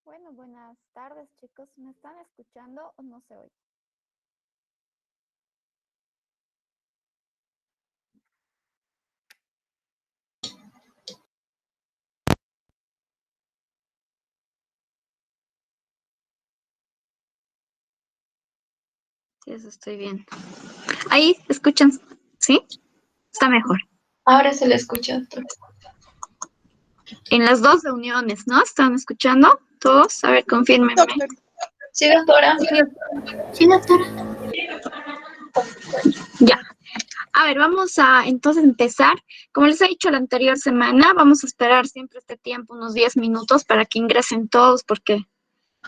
Bueno, buenas tardes, chicos. ¿Me están escuchando o no se oye? Sí, eso estoy bien. Ahí, ¿escuchan? ¿Sí? Está mejor. Ahora se le escucha, doctora. En las dos reuniones, ¿no? ¿Están escuchando todos? A ver, confírmenme. Sí, doctora. Sí, doctora. Ya. A ver, vamos a entonces empezar. Como les he dicho la anterior semana, vamos a esperar siempre este tiempo, unos 10 minutos, para que ingresen todos, porque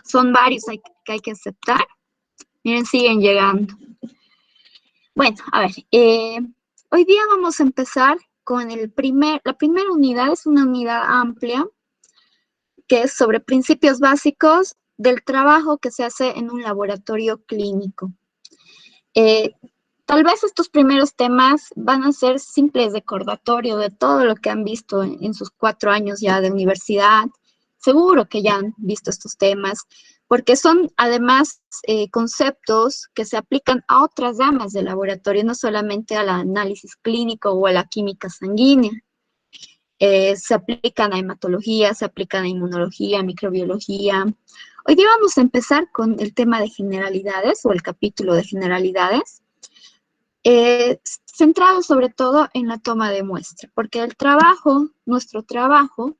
son varios que hay que aceptar. Miren, siguen llegando. Bueno, a ver, hoy día vamos a empezar con la primera unidad, es una unidad amplia, que es sobre principios básicos del trabajo que se hace en un laboratorio clínico. Tal vez estos primeros temas van a ser simples recordatorio de todo lo que han visto en sus 4 años ya de universidad. Seguro que ya han visto estos temas, porque son además conceptos que se aplican a otras ramas del laboratorio, no solamente al análisis clínico o a la química sanguínea. Se aplican a hematología, se aplican a inmunología, microbiología. Hoy día vamos a empezar con el tema de generalidades o el capítulo de generalidades, centrado sobre todo en la toma de muestra, porque el trabajo, nuestro trabajo,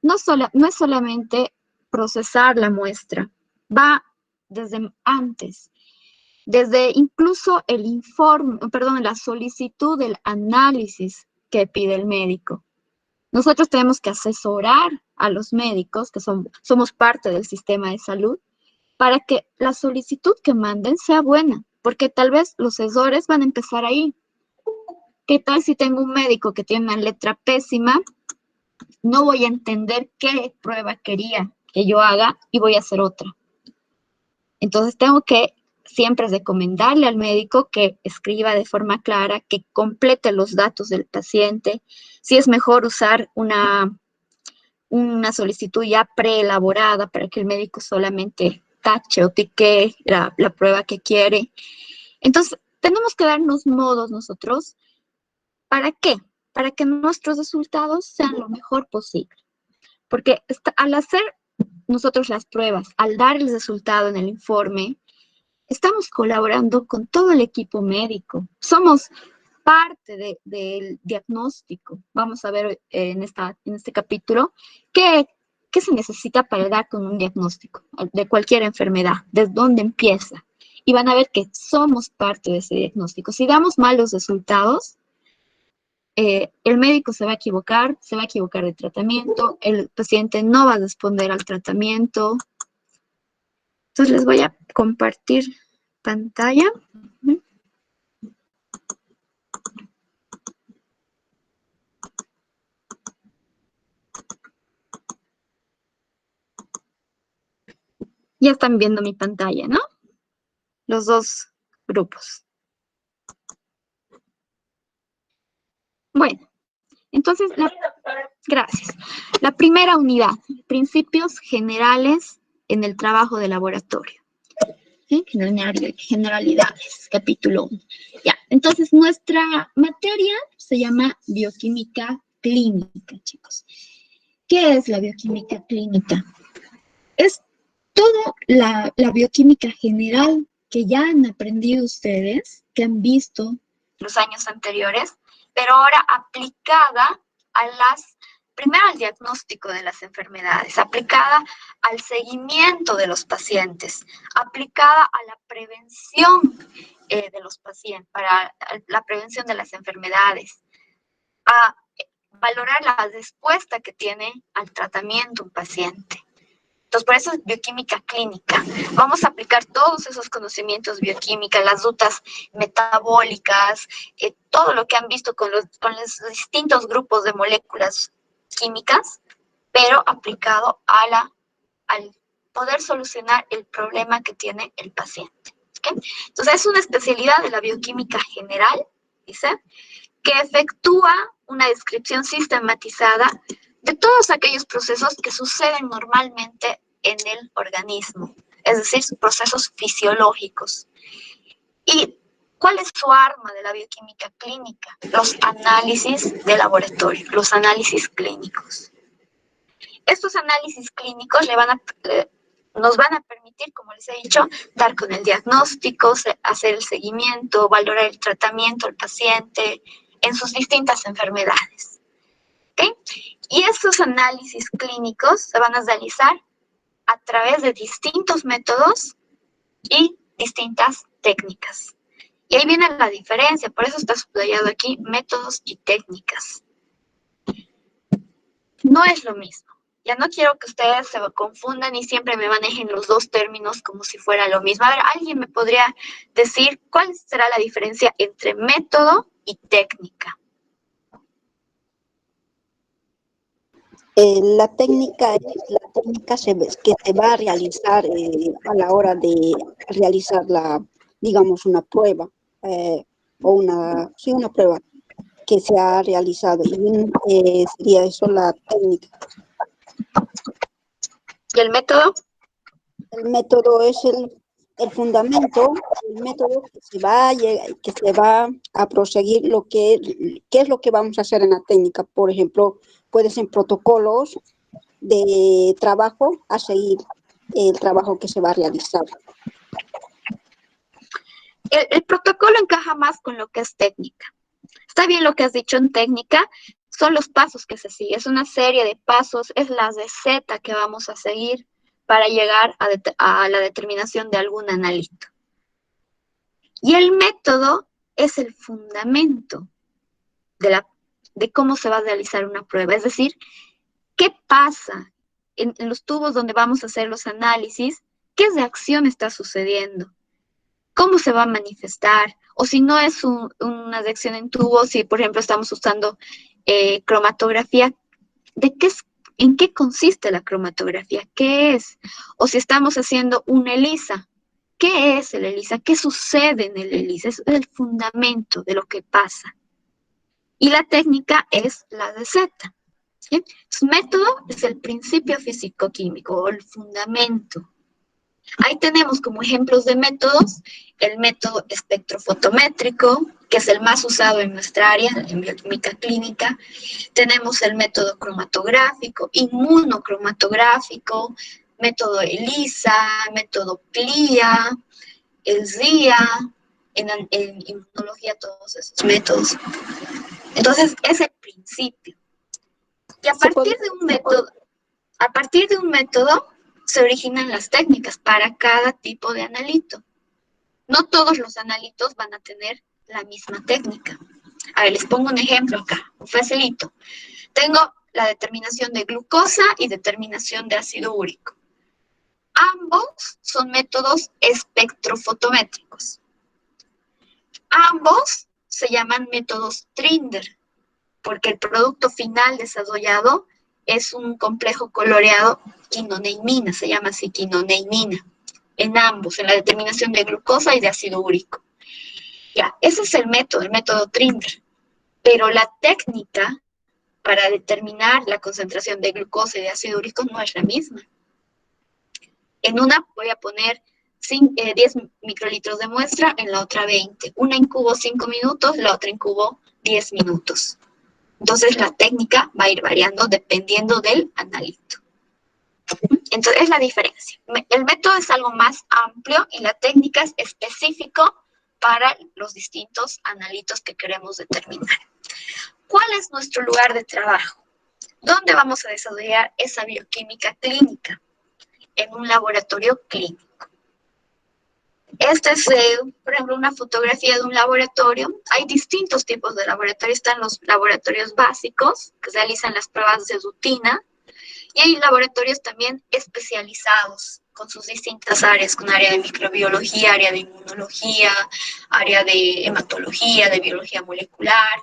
no es solamente procesar la muestra, va desde antes, desde incluso el informe, perdón, la solicitud del análisis que pide el médico. Nosotros tenemos que asesorar a los médicos, que somos parte del sistema de salud, para que la solicitud que manden sea buena, porque tal vez los errores van a empezar ahí. ¿Qué tal si tengo un médico que tiene una letra pésima? No voy a entender qué prueba quería que yo haga y voy a hacer otra. Entonces tengo que siempre recomendarle al médico que escriba de forma clara, que complete los datos del paciente. Si es mejor usar una solicitud ya preelaborada para que el médico solamente tache o tique la prueba que quiere. Entonces, tenemos que darnos modos nosotros. ¿Para qué? Para que nuestros resultados sean lo mejor posible. Porque al hacer nosotros las pruebas, al dar el resultado en el informe, estamos colaborando con todo el equipo médico. Somos parte del diagnóstico. Vamos a ver en este capítulo qué se necesita para dar con un diagnóstico de cualquier enfermedad, desde dónde empieza. Y van a ver que somos parte de ese diagnóstico. Si damos malos resultados, el médico se va a equivocar de tratamiento, el paciente no va a responder al tratamiento. Entonces les voy a compartir pantalla. Ya están viendo mi pantalla, ¿no? Los dos grupos. Bueno, entonces, gracias. La primera unidad, principios generales en el trabajo de laboratorio. ¿Sí? Generalidades, capítulo 1. Ya, entonces nuestra materia se llama bioquímica clínica, chicos. ¿Qué es la bioquímica clínica? Es toda la bioquímica general que ya han aprendido ustedes, que han visto los años anteriores, pero ahora aplicada primero al diagnóstico de las enfermedades, aplicada al seguimiento de los pacientes, aplicada a la prevención de los pacientes, para la prevención de las enfermedades, a valorar la respuesta que tiene al tratamiento un paciente. Entonces, por eso es bioquímica clínica. Vamos a aplicar todos esos conocimientos bioquímicos, las rutas metabólicas, todo lo que han visto con los distintos grupos de moléculas químicas, pero aplicado al poder solucionar el problema que tiene el paciente. ¿Okay? Entonces, es una especialidad de la bioquímica general, dice, que efectúa una descripción sistematizada de todos aquellos procesos que suceden normalmente en el organismo, es decir, procesos fisiológicos. ¿Y cuál es su arma de la bioquímica clínica? Los análisis de laboratorio, los análisis clínicos. Estos análisis clínicos nos van a permitir, como les he dicho, dar con el diagnóstico, hacer el seguimiento, valorar el tratamiento al paciente en sus distintas enfermedades. ¿Okay? Y estos análisis clínicos se van a realizar a través de distintos métodos y distintas técnicas. Y ahí viene la diferencia, por eso está subrayado aquí, métodos y técnicas. No es lo mismo. Ya no quiero que ustedes se confundan y siempre me manejen los dos términos como si fuera lo mismo. A ver, ¿alguien me podría decir cuál será la diferencia entre método y técnica? La técnica es la técnica que se va a realizar a la hora de realizar digamos, una prueba o una prueba que se ha realizado. Y sería eso la técnica. ¿Y el método? El método es el fundamento, el método que se va a proseguir qué es lo que vamos a hacer en la técnica. Por ejemplo, puede ser protocolos de trabajo a seguir el trabajo que se va a realizar. El protocolo encaja más con lo que es técnica. Está bien lo que has dicho en técnica, son los pasos que se siguen, es una serie de pasos, es la receta que vamos a seguir para llegar a la determinación de algún analito. Y el método es el fundamento de cómo se va a realizar una prueba, es decir, ¿qué pasa en los tubos donde vamos a hacer los análisis? ¿Qué reacción está sucediendo? ¿Cómo se va a manifestar? O si no es una reacción en tubo, si por ejemplo estamos usando cromatografía, ¿en qué consiste la cromatografía? ¿Qué es? O si estamos haciendo un ELISA, ¿qué es el ELISA? ¿Qué sucede en el ELISA? Es el fundamento de lo que pasa. Y la técnica es la receta. ¿Sí? Su método es el principio físico-químico o el fundamento. Ahí tenemos como ejemplos de métodos el método espectrofotométrico, que es el más usado en nuestra área, en bioquímica clínica. Tenemos el método cromatográfico, inmunocromatográfico, método ELISA, método CLIA, el RIA, en inmunología todos esos métodos. Entonces, es el principio. Y a partir de un método, se originan las técnicas para cada tipo de analito. No todos los analitos van a tener la misma técnica. A ver, les pongo un ejemplo acá, un facilito. Tengo la determinación de glucosa y determinación de ácido úrico. Ambos son métodos espectrofotométricos. Ambos se llaman métodos Trinder, porque el producto final desarrollado es un complejo coloreado quinoneimina, se llama así quinoneimina, en ambos, en la determinación de glucosa y de ácido úrico. Ya, ese es el método Trinder, pero la técnica para determinar la concentración de glucosa y de ácido úrico no es la misma. En una voy a poner 10 microlitros de muestra, en la otra 20. Una incubo 5 minutos, la otra incubo 10 minutos. Entonces, la técnica va a ir variando dependiendo del analito. Entonces, es la diferencia. El método es algo más amplio y la técnica es específico para los distintos analitos que queremos determinar. ¿Cuál es nuestro lugar de trabajo? ¿Dónde vamos a desarrollar esa bioquímica clínica? En un laboratorio clínico. Esta es, por ejemplo, una fotografía de un laboratorio. Hay distintos tipos de laboratorios. Están los laboratorios básicos, que realizan las pruebas de rutina, y hay laboratorios también especializados, con sus distintas áreas, con área de microbiología, área de inmunología, área de hematología, de biología molecular.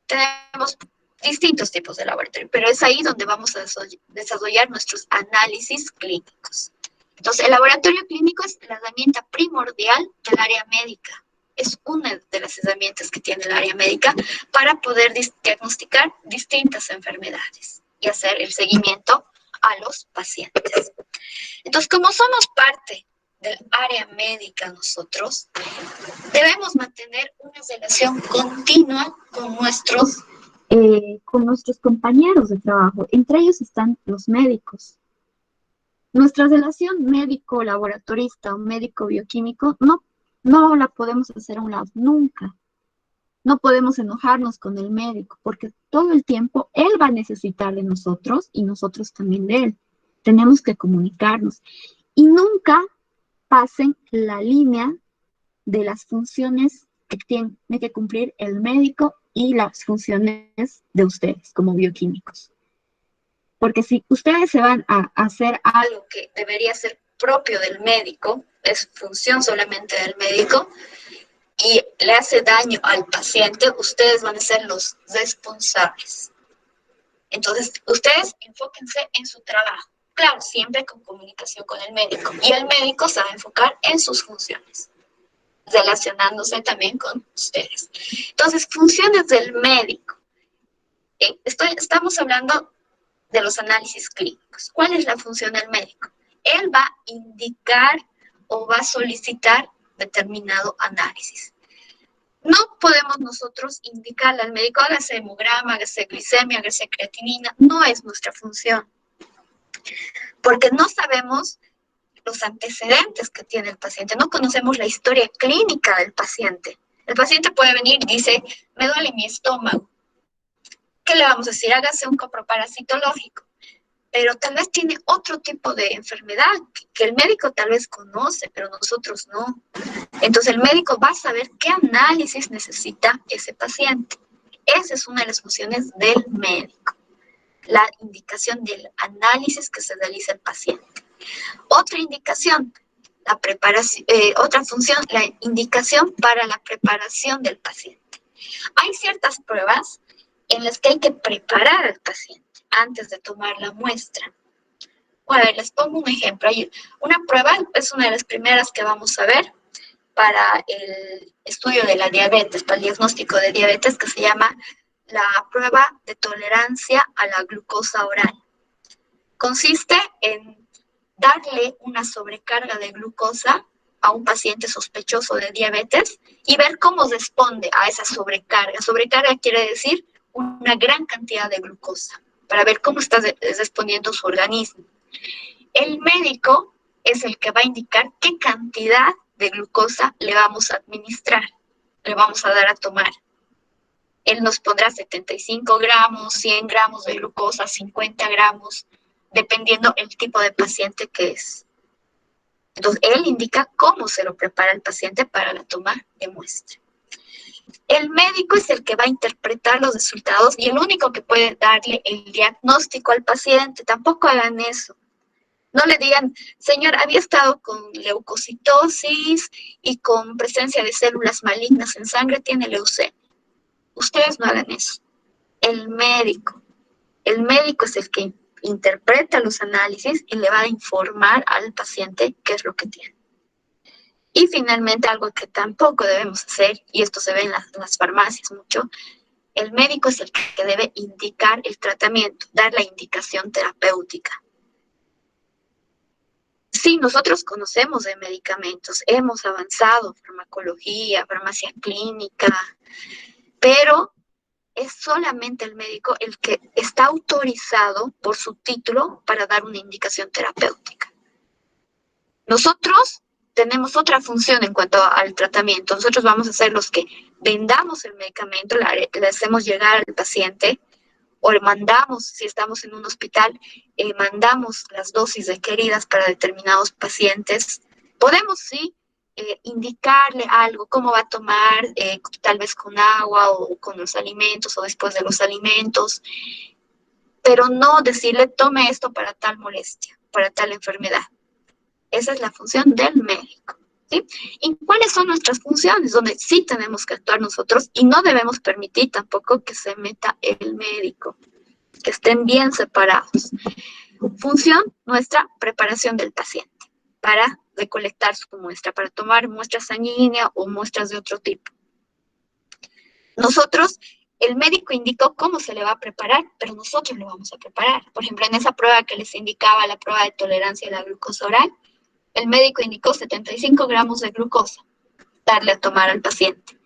Tenemos distintos tipos de laboratorio, pero es ahí donde vamos a desarrollar nuestros análisis clínicos. Entonces, el laboratorio clínico es la herramienta primordial del área médica. Es una de las herramientas que tiene el área médica para poder diagnosticar distintas enfermedades y hacer el seguimiento a los pacientes. pacientes. Entonces, como somos parte del área médica nosotros, debemos mantener una relación continua con nuestros compañeros de trabajo. Entre ellos están los médicos. Nuestra relación médico-laboratorista o médico-bioquímico no la podemos hacer a un lado, nunca. No podemos enojarnos con el médico, porque todo el tiempo él va a necesitar de nosotros y nosotros también de él. Tenemos que comunicarnos. Y nunca pasen la línea de las funciones que tiene que cumplir el médico y las funciones de ustedes como bioquímicos. Porque si ustedes se van a hacer algo que debería ser propio del médico, es función solamente del médico, y le hace daño al paciente, ustedes van a ser los responsables. Entonces, ustedes enfóquense en su trabajo. Claro, siempre con comunicación con el médico. Y el médico se va a enfocar en sus funciones, relacionándose también con ustedes. Entonces, funciones del médico. Estamos hablando de los análisis clínicos. ¿Cuál es la función del médico? Él va a indicar o va a solicitar determinado análisis. No podemos nosotros indicarle al médico, hágase hemograma, hágase glicemia, hágase creatinina. No es nuestra función. Porque no sabemos los antecedentes que tiene el paciente. No conocemos la historia clínica del paciente. El paciente puede venir y dice, me duele mi estómago. ¿Qué le vamos a decir? Hágase un coproparasitológico. Pero tal vez tiene otro tipo de enfermedad que el médico tal vez conoce, pero nosotros no. Entonces el médico va a saber qué análisis necesita ese paciente. Esa es una de las funciones del médico, la indicación del análisis que se realiza el paciente. Otra indicación, otra función, la indicación para la preparación del paciente. Hay ciertas pruebas en las que hay que preparar al paciente antes de tomar la muestra. Bueno, les pongo un ejemplo. Hay una prueba, es una de las primeras que vamos a ver para el estudio de la diabetes, para el diagnóstico de diabetes, que se llama la prueba de tolerancia a la glucosa oral. Consiste en darle una sobrecarga de glucosa a un paciente sospechoso de diabetes y ver cómo responde a esa sobrecarga. Sobrecarga quiere decir una gran cantidad de glucosa, para ver cómo está respondiendo su organismo. El médico es el que va a indicar qué cantidad de glucosa le vamos a administrar, le vamos a dar a tomar. Él nos pondrá 75 gramos, 100 gramos de glucosa, 50 gramos, dependiendo el tipo de paciente que es. Entonces, él indica cómo se lo prepara el paciente para la toma de muestra. El médico es el que va a interpretar los resultados y el único que puede darle el diagnóstico al paciente. Tampoco hagan eso. No le digan, señor, había estado con leucocitosis y con presencia de células malignas en sangre, tiene leucemia. Ustedes no hagan eso. El médico es el que interpreta los análisis y le va a informar al paciente qué es lo que tiene. Y finalmente, algo que tampoco debemos hacer, y esto se ve en las farmacias mucho, el médico es el que debe indicar el tratamiento, dar la indicación terapéutica. Sí, nosotros conocemos de medicamentos, hemos avanzado, farmacología, farmacia clínica, pero es solamente el médico el que está autorizado por su título para dar una indicación terapéutica. Nosotros tenemos otra función en cuanto al tratamiento. Nosotros vamos a ser los que vendamos el medicamento, le hacemos llegar al paciente, o le mandamos, si estamos en un hospital, mandamos las dosis requeridas para determinados pacientes. Podemos, sí, indicarle algo, cómo va a tomar, tal vez con agua o con los alimentos o después de los alimentos, pero no decirle, tome esto para tal molestia, para tal enfermedad. Esa es la función del médico, ¿sí? ¿Y cuáles son nuestras funciones? Donde sí tenemos que actuar nosotros y no debemos permitir tampoco que se meta el médico, que estén bien separados. Función, nuestra preparación del paciente para recolectar su muestra, para tomar muestras sanguíneas o muestras de otro tipo. Nosotros el médico indicó cómo se le va a preparar, pero nosotros lo vamos a preparar. Por ejemplo, en esa prueba que les indicaba, la prueba de tolerancia a la glucosa oral, el médico indicó 75 gramos de glucosa, darle a tomar al paciente.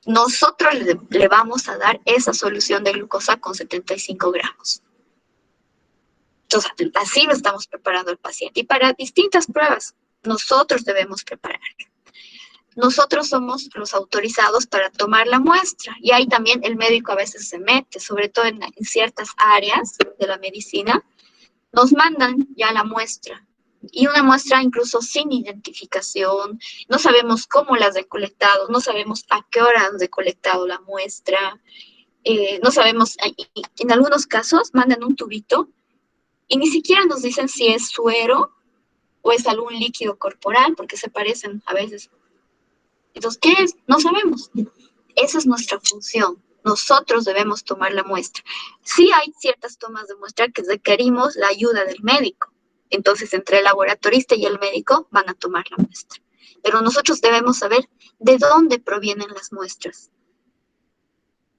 Nosotros le vamos a dar esa solución de glucosa con 75 gramos. Entonces, así lo estamos preparando al paciente. Y para distintas pruebas, nosotros debemos preparar. Nosotros somos los autorizados para tomar la muestra. Y ahí también el médico a veces se mete, sobre todo en ciertas áreas de la medicina. Nos mandan ya la muestra. Y una muestra incluso sin identificación. No sabemos cómo las han colectado, no sabemos a qué hora han recolectado la muestra. No sabemos, en algunos casos mandan un tubito y ni siquiera nos dicen si es suero o es algún líquido corporal, porque se parecen a veces. Entonces, ¿qué es? No sabemos. Esa es nuestra función. Nosotros debemos tomar la muestra. Sí hay ciertas tomas de muestra que requerimos la ayuda del médico. Entonces, entre el laboratorista y el médico van a tomar la muestra. Pero nosotros debemos saber de dónde provienen las muestras.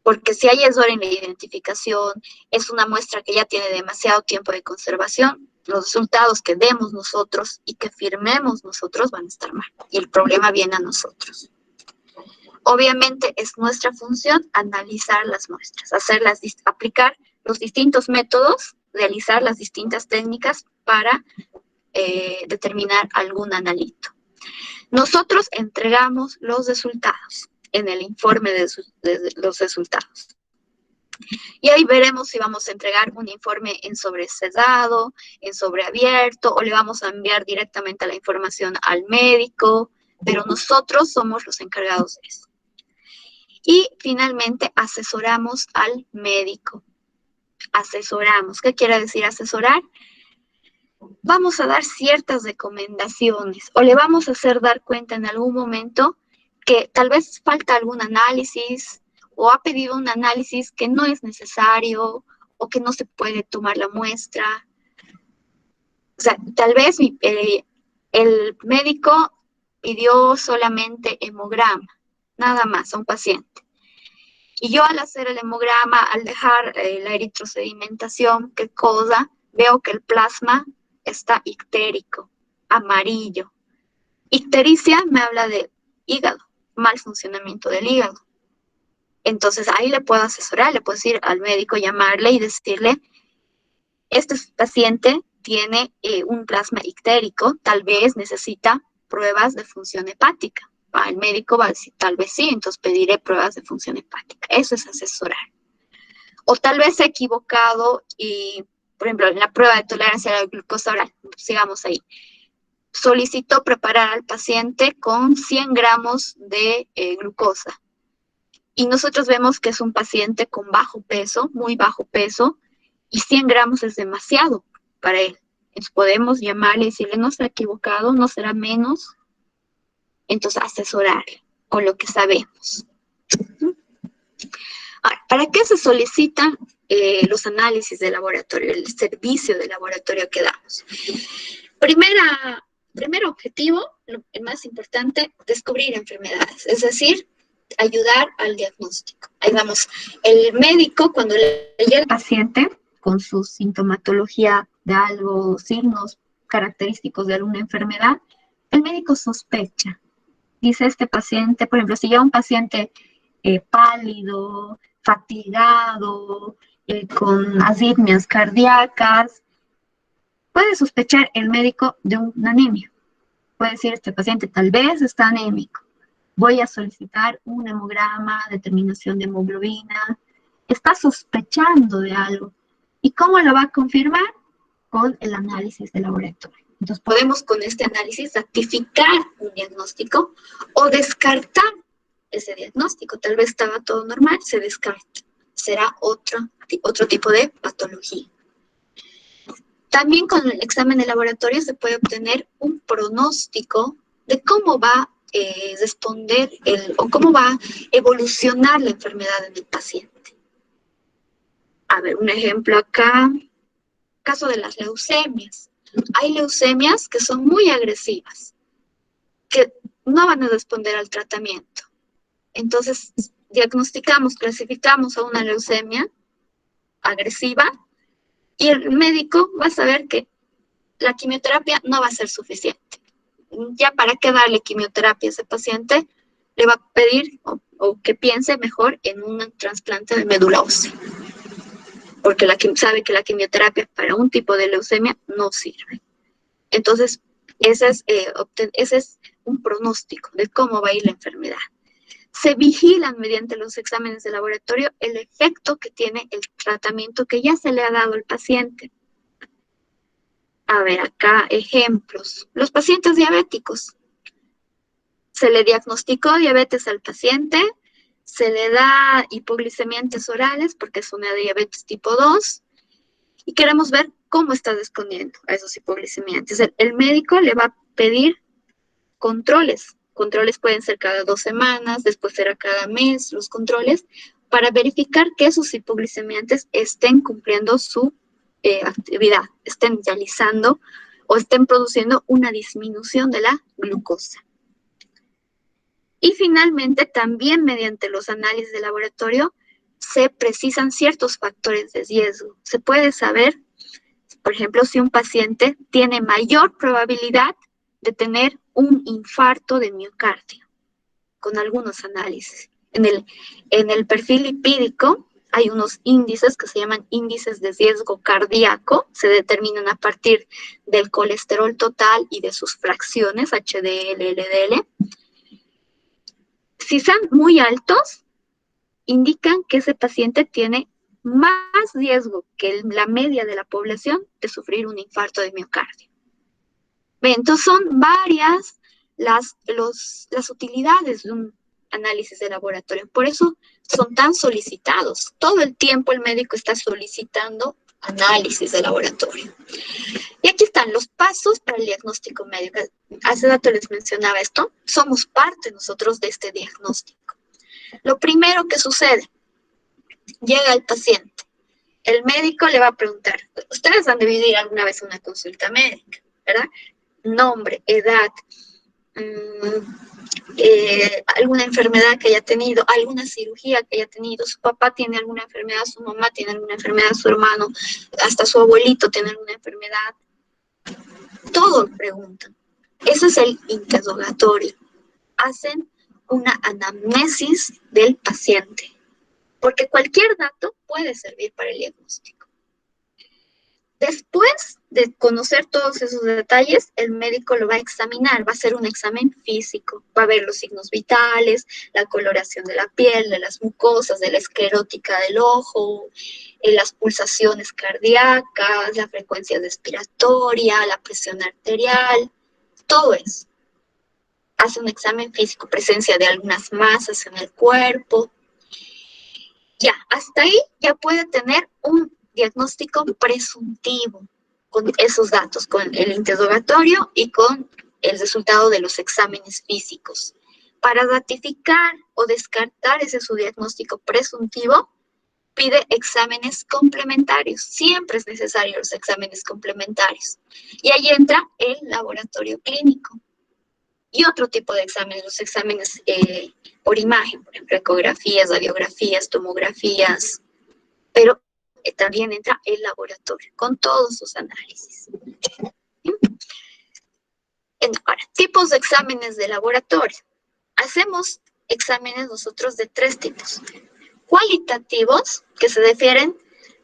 Porque si hay error en la identificación, es una muestra que ya tiene demasiado tiempo de conservación, los resultados que demos nosotros y que firmemos nosotros van a estar mal. Y el problema viene a nosotros. Obviamente es nuestra función analizar las muestras, aplicar los distintos métodos, realizar las distintas técnicas para determinar algún analito. Nosotros entregamos los resultados en el informe de los resultados. Y ahí veremos si vamos a entregar un informe en sobresedado, en sobreabierto, o le vamos a enviar directamente la información al médico, pero nosotros somos los encargados de eso. Y finalmente asesoramos al médico. Asesoramos. ¿Qué quiere decir asesorar? Vamos a dar ciertas recomendaciones o le vamos a hacer dar cuenta en algún momento que tal vez falta algún análisis o ha pedido un análisis que no es necesario o que no se puede tomar la muestra. O sea, tal vez el médico pidió solamente hemograma, nada más a un paciente. Y yo al hacer el hemograma, al dejar la eritrosedimentación, ¿qué cosa? Veo que el plasma está ictérico, amarillo. Ictericia me habla de hígado, mal funcionamiento del hígado. Entonces ahí le puedo asesorar, le puedo decir al médico, llamarle y decirle, este paciente tiene un plasma ictérico, tal vez necesita pruebas de función hepática. El médico va a decir, tal vez sí, entonces pediré pruebas de función hepática. Eso es asesorar. O tal vez se ha equivocado y, por ejemplo, en la prueba de tolerancia a la glucosa oral, sigamos ahí, solicitó preparar al paciente con 100 gramos de glucosa. Y nosotros vemos que es un paciente con bajo peso, muy bajo peso, y 100 gramos es demasiado para él. Entonces podemos llamarle y decirle, no se ha equivocado, no será menos. Entonces asesorar con lo que sabemos. Ahora, ¿para qué se solicitan los análisis de laboratorio, el servicio de laboratorio que damos? Primer objetivo, el más importante, descubrir enfermedades, es decir, ayudar al diagnóstico. Ahí vamos, el médico cuando le llega al paciente con su sintomatología de algo, signos característicos de alguna enfermedad, el médico sospecha. Dice este paciente, por ejemplo, si llega un paciente pálido, fatigado, con arritmias cardíacas, puede sospechar el médico de una anemia. Puede decir este paciente tal vez está anémico. Voy a solicitar un hemograma, determinación de hemoglobina. Está sospechando de algo. ¿Y cómo lo va a confirmar? Con el análisis de laboratorio. Entonces podemos con este análisis ratificar un diagnóstico o descartar ese diagnóstico. Tal vez estaba todo normal, se descarta. Será otro tipo de patología. También con el examen de laboratorio se puede obtener un pronóstico de cómo va a responder o cómo va a evolucionar la enfermedad en el paciente. A ver, un ejemplo acá, caso de las leucemias. Hay leucemias que son muy agresivas, que no van a responder al tratamiento. Entonces, diagnosticamos, clasificamos a una leucemia agresiva y el médico va a saber que la quimioterapia no va a ser suficiente. Ya para qué darle quimioterapia a ese paciente, le va a pedir o que piense mejor en un trasplante de médula ósea, porque sabe que la quimioterapia para un tipo de leucemia no sirve. Entonces, ese es un pronóstico de cómo va a ir la enfermedad. Se vigilan mediante los exámenes de laboratorio el efecto que tiene el tratamiento que ya se le ha dado al paciente. A ver, acá ejemplos. Los pacientes diabéticos. Se le diagnosticó diabetes al paciente, se le da hipoglicemiantes orales porque es una diabetes tipo 2 y queremos ver cómo está respondiendo a esos hipoglicemiantes. El médico le va a pedir controles. Controles pueden ser cada 2 semanas, después será cada mes los controles, para verificar que esos hipoglicemiantes estén cumpliendo su actividad, estén realizando o estén produciendo una disminución de la glucosa. Y finalmente, también mediante los análisis de laboratorio, se precisan ciertos factores de riesgo. Se puede saber, por ejemplo, si un paciente tiene mayor probabilidad de tener un infarto de miocardio, con algunos análisis. En el perfil lipídico hay unos índices que se llaman índices de riesgo cardíaco, se determinan a partir del colesterol total y de sus fracciones, HDL, LDL. Si son muy altos, indican que ese paciente tiene más riesgo que la media de la población de sufrir un infarto de miocardio. Entonces son varias las utilidades de un análisis de laboratorio. Por eso son tan solicitados. Todo el tiempo el médico está solicitando análisis de laboratorio. Y aquí están los pasos para el diagnóstico médico. Hace rato les mencionaba esto. Somos parte nosotros de este diagnóstico. Lo primero que sucede, llega el paciente. El médico le va a preguntar, ustedes han debido ir alguna vez a una consulta médica, ¿verdad? Nombre, edad, alguna enfermedad que haya tenido, alguna cirugía que haya tenido, su papá tiene alguna enfermedad, su mamá tiene alguna enfermedad, su hermano, hasta su abuelito tiene alguna enfermedad. Todo preguntan. Ese es el interrogatorio. Hacen una anamnesis del paciente, porque cualquier dato puede servir para el diagnóstico. Después de conocer todos esos detalles, el médico lo va a examinar, va a hacer un examen físico, va a ver los signos vitales, la coloración de la piel, de las mucosas, de la esclerótica del ojo, las pulsaciones cardíacas, la frecuencia respiratoria, la presión arterial, todo eso. Hace un examen físico, presencia de algunas masas en el cuerpo. Ya, hasta ahí ya puede tener un diagnóstico presuntivo con esos datos, con el interrogatorio y con el resultado de los exámenes físicos. Para ratificar o descartar ese su diagnóstico presuntivo, pide exámenes complementarios. Siempre es necesario los exámenes complementarios. Y ahí entra el laboratorio clínico. Y otro tipo de exámenes, los exámenes por imagen, por ejemplo, ecografías, radiografías, tomografías, pero también entra el laboratorio con todos sus análisis. Ahora, tipos de exámenes de laboratorio. Hacemos exámenes nosotros de 3 tipos. Cualitativos, que se refieren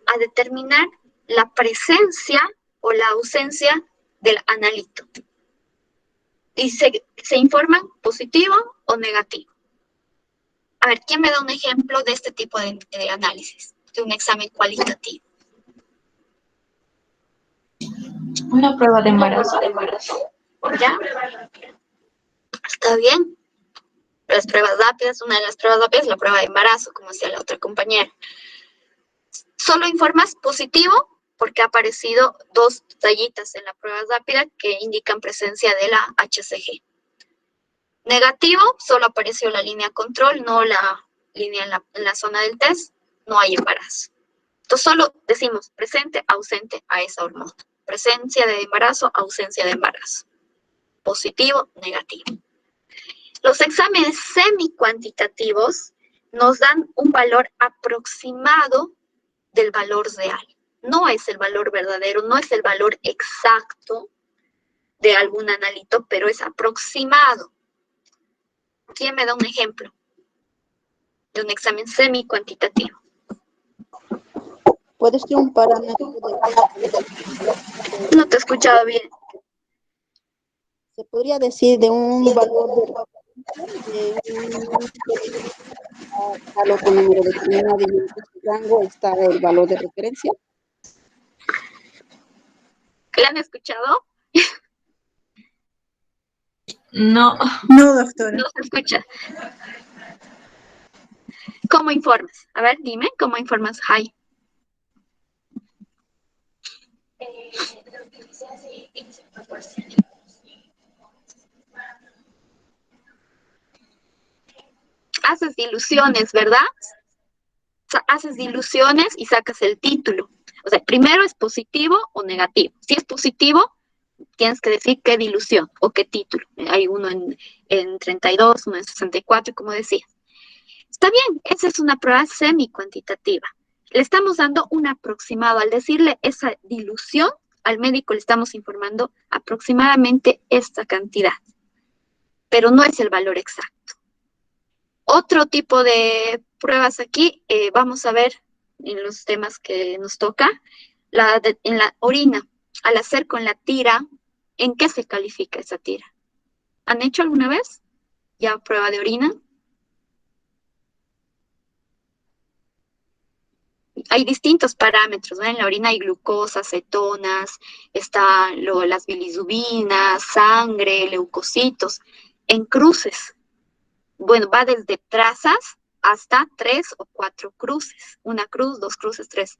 a determinar la presencia o la ausencia del analito. Y se informan positivo o negativo. A ver, ¿quién me da un ejemplo de este tipo de análisis? De un examen cualitativo. Una prueba de embarazo. ¿Ya? Está bien. Las pruebas rápidas, una de las pruebas rápidas es la prueba de embarazo, como decía la otra compañera. Solo informas positivo porque ha aparecido 2 rayitas en la prueba rápida que indican presencia de la HCG. Negativo, solo apareció la línea control, no la línea en la zona del test. No hay embarazo. Entonces solo decimos presente, ausente a esa hormona. Presencia de embarazo, ausencia de embarazo. Positivo, negativo. Los exámenes semi-cuantitativos nos dan un valor aproximado del valor real. No es el valor verdadero, no es el valor exacto de algún analito, pero es aproximado. ¿Quién me da un ejemplo de un examen semi-cuantitativo? Puede ser un parámetro No te he escuchado bien. se podría decir de un valor de tal otro número determinado y en ese rango está el valor de referencia. ¿La han escuchado? No. No, doctora. No se escucha. ¿Cómo informas? A ver, dime, ¿cómo informas, Jai? Haces diluciones, ¿verdad? Haces diluciones y sacas el título. O sea, primero es positivo o negativo. Si es positivo, tienes que decir qué dilución o qué título. Hay uno en 32, uno en 64, como decía. Está bien, esa es una prueba semi-cuantitativa. Le estamos dando un aproximado. Al decirle esa dilución, al médico le estamos informando aproximadamente esta cantidad, pero no es el valor exacto. Otro tipo de pruebas aquí, vamos a ver en los temas que nos toca, en la orina, al hacer con la tira, ¿en qué se califica esa tira? ¿Han hecho alguna vez ya prueba de orina? Hay distintos parámetros, ¿no? En la orina hay glucosa, cetonas, están las bilirrubinas, sangre, leucocitos, en cruces. Bueno, va desde trazas hasta 3 o 4 cruces. Una cruz, 2 cruces, 3.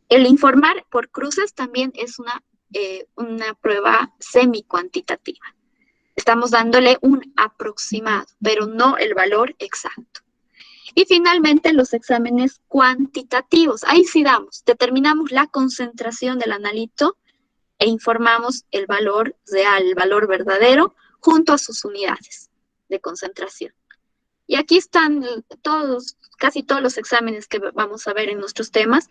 El informar por cruces también es una prueba semi-cuantitativa. Estamos dándole un aproximado, pero no el valor exacto. Y finalmente los exámenes cuantitativos. Ahí sí determinamos la concentración del analito e informamos el valor real, el valor verdadero, junto a sus unidades de concentración. Y aquí están casi todos los exámenes que vamos a ver en nuestros temas: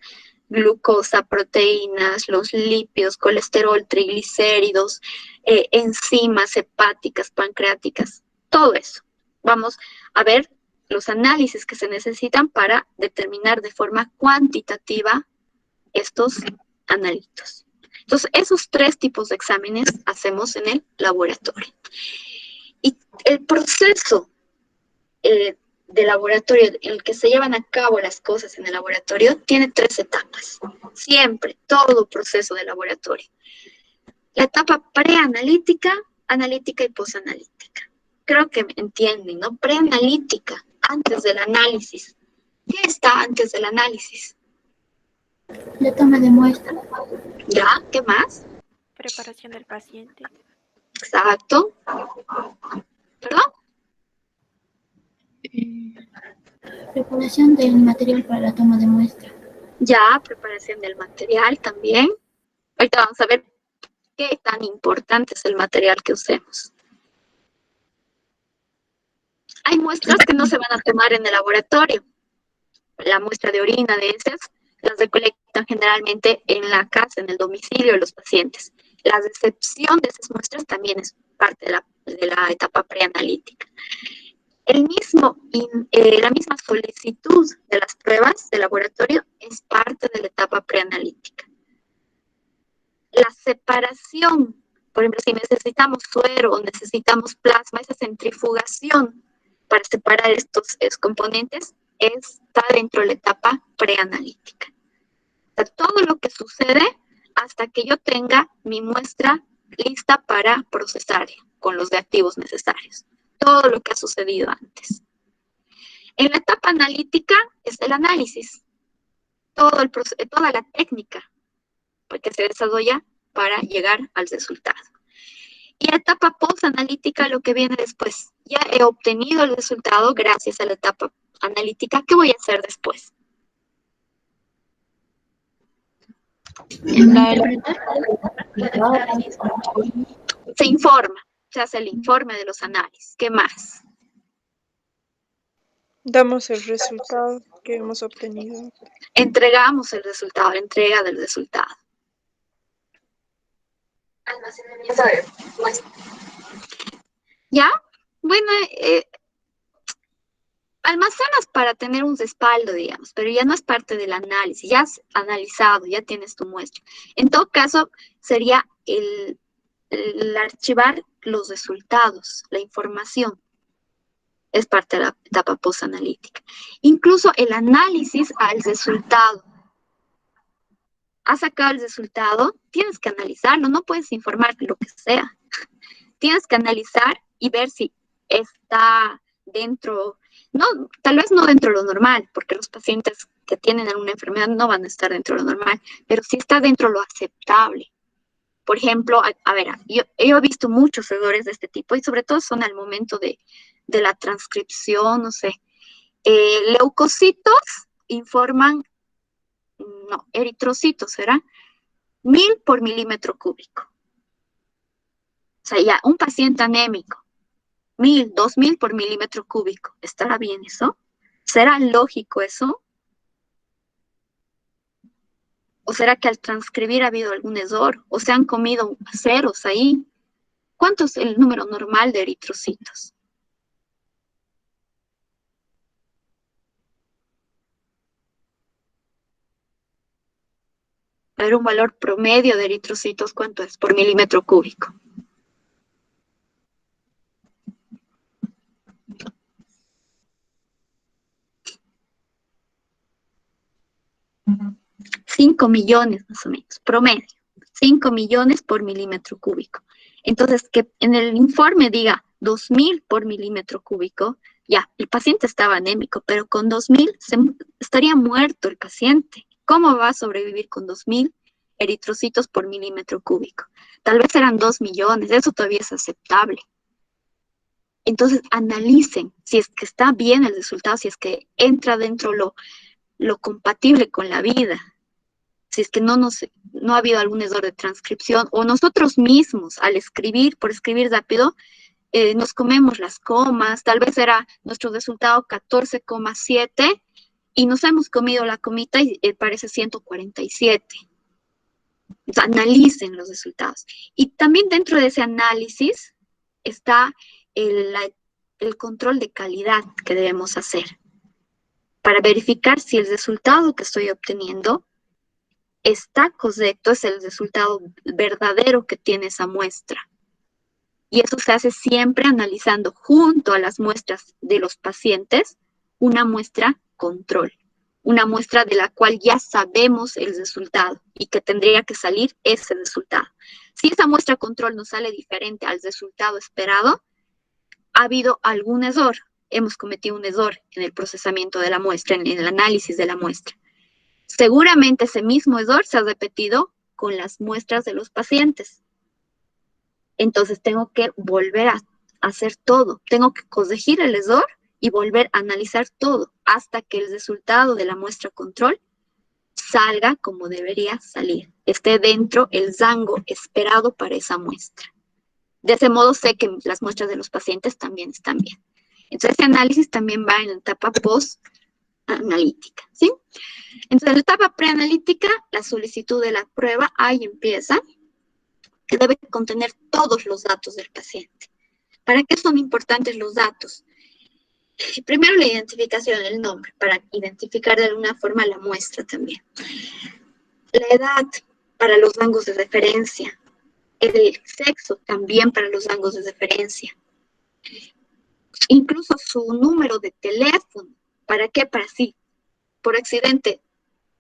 glucosa, proteínas, los lípidos, colesterol, triglicéridos, enzimas hepáticas, pancreáticas, todo eso. Vamos a ver los análisis que se necesitan para determinar de forma cuantitativa estos analitos. Entonces, esos 3 tipos de exámenes hacemos en el laboratorio. Y el proceso de laboratorio, en el que se llevan a cabo las cosas en el laboratorio, tiene 3 etapas. Siempre, todo proceso de laboratorio. La etapa preanalítica, analítica y posanalítica. Creo que me entienden, ¿no? Preanalítica, antes del análisis. ¿Qué está antes del análisis? La toma de muestra. ¿Ya? ¿Qué más? Preparación del paciente. Exacto. ¿Perdón? Preparación del material para la toma de muestra. Ya, preparación del material también. Ahorita vamos a ver qué tan importante es el material que usemos. Hay muestras que no se van a tomar en el laboratorio. La muestra de orina de heces las recolectan generalmente en la casa, en el domicilio de los pacientes. La recepción de esas muestras también es parte de la etapa preanalítica. La misma solicitud de las pruebas de laboratorio es parte de la etapa preanalítica. La separación, por ejemplo, si necesitamos suero o necesitamos plasma, esa centrifugación para separar estos componentes está dentro de la etapa preanalítica. O sea, todo lo que sucede hasta que yo tenga mi muestra lista para procesar con los reactivos necesarios. Todo lo que ha sucedido antes. En la etapa analítica es el análisis. Toda la técnica que se desarrolla para llegar al resultado. Y la etapa postanalítica, lo que viene después. Ya he obtenido el resultado gracias a la etapa analítica. ¿Qué voy a hacer después? Se informa, se hace el informe de los análisis. ¿Qué más? Damos el resultado que hemos obtenido. Entregamos el resultado, la entrega del resultado. Almacenamiento de muestra. ¿Ya? Bueno, almacenas para tener un respaldo, digamos, pero ya no es parte del análisis, ya has analizado, ya tienes tu muestra. En todo caso, sería el archivar los resultados, la información, es parte de la etapa postanalítica. Incluso el análisis al resultado. Has sacado el resultado, tienes que analizarlo, no puedes informar lo que sea. Tienes que analizar y ver si está dentro, no, tal vez no dentro de lo normal, porque los pacientes que tienen alguna enfermedad no van a estar dentro de lo normal, pero sí está dentro de lo aceptable. Por ejemplo, a ver, yo he visto muchos errores de este tipo y sobre todo son al momento de la transcripción, no sé. Leucocitos informan, no, eritrocitos, ¿será? 1000 por milímetro cúbico. O sea, ya, un paciente anémico, 1000, 2000 por milímetro cúbico. ¿Estará bien eso? ¿Será lógico eso? ¿O será que al transcribir ha habido algún error? ¿O se han comido ceros ahí? ¿Cuánto es el número normal de eritrocitos? A ver, un valor promedio de eritrocitos, ¿cuánto es por milímetro cúbico? Ujú. 5 millones más o menos, promedio. 5 millones por milímetro cúbico. Entonces, que en el informe diga 2000 por milímetro cúbico, ya, el paciente estaba anémico, pero con 2000 estaría muerto el paciente. ¿Cómo va a sobrevivir con 2000 eritrocitos por milímetro cúbico? Tal vez eran 2 millones, eso todavía es aceptable. Entonces, analicen si es que está bien el resultado, si es que entra dentro lo compatible con la vida, si es que no ha habido algún error de transcripción, o nosotros mismos al escribir, por escribir rápido, nos comemos las comas, tal vez era nuestro resultado 14,7 y nos hemos comido la comita y parece 147. Entonces, analicen los resultados. Y también dentro de ese análisis está el control de calidad que debemos hacer para verificar si el resultado que estoy obteniendo está correcto, es el resultado verdadero que tiene esa muestra. Y eso se hace siempre analizando junto a las muestras de los pacientes una muestra control, una muestra de la cual ya sabemos el resultado y que tendría que salir ese resultado. Si esa muestra control nos sale diferente al resultado esperado, ha habido algún error, hemos cometido un error en el procesamiento de la muestra, en el análisis de la muestra. Seguramente ese mismo error se ha repetido con las muestras de los pacientes. Entonces tengo que volver a hacer todo, tengo que corregir el error y volver a analizar todo hasta que el resultado de la muestra control salga como debería salir, esté dentro el rango esperado para esa muestra. De ese modo sé que las muestras de los pacientes también están bien. Entonces ese análisis también va en la etapa post-analítica, ¿sí? Entonces en la etapa preanalítica, la solicitud de la prueba ahí empieza, que debe contener todos los datos del paciente. ¿Para qué son importantes los datos? Primero la identificación, el nombre, para identificar de alguna forma la muestra también. La edad para los rangos de referencia. El sexo también para los rangos de referencia. Incluso su número de teléfono. ¿Para qué? Para si por accidente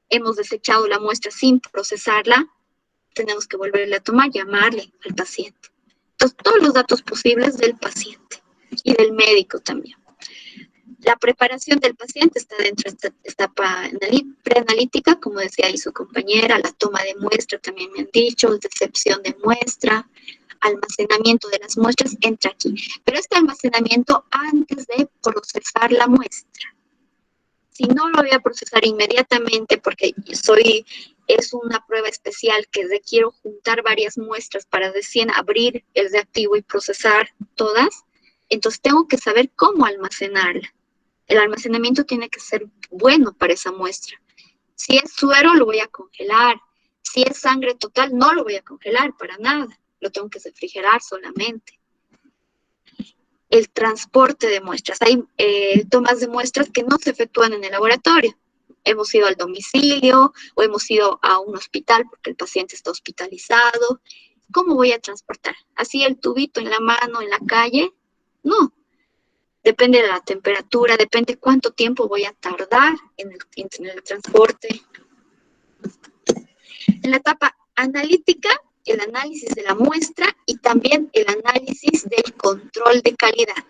hemos desechado la muestra sin procesarla, tenemos que volverle a tomar, llamarle al paciente. Entonces, todos los datos posibles del paciente y del médico también. La preparación del paciente está dentro de esta etapa preanalítica, como decía ahí su compañera, la toma de muestra también me han dicho, recepción de muestra, almacenamiento de las muestras, entra aquí. Pero este almacenamiento antes de procesar la muestra. Si no lo voy a procesar inmediatamente porque es una prueba especial que requiero juntar varias muestras para recién abrir el reactivo y procesar todas, entonces tengo que saber cómo almacenarla. El almacenamiento tiene que ser bueno para esa muestra. Si es suero, lo voy a congelar. Si es sangre total, no lo voy a congelar para nada. Lo tengo que refrigerar solamente. El transporte de muestras. Hay tomas de muestras que no se efectúan en el laboratorio. Hemos ido al domicilio o hemos ido a un hospital porque el paciente está hospitalizado. ¿Cómo voy a transportar? ¿Así el tubito en la mano, en la calle? No. Depende de la temperatura, depende cuánto tiempo voy a tardar en el transporte. En la etapa analítica, el análisis de la muestra y también el análisis del control de calidad,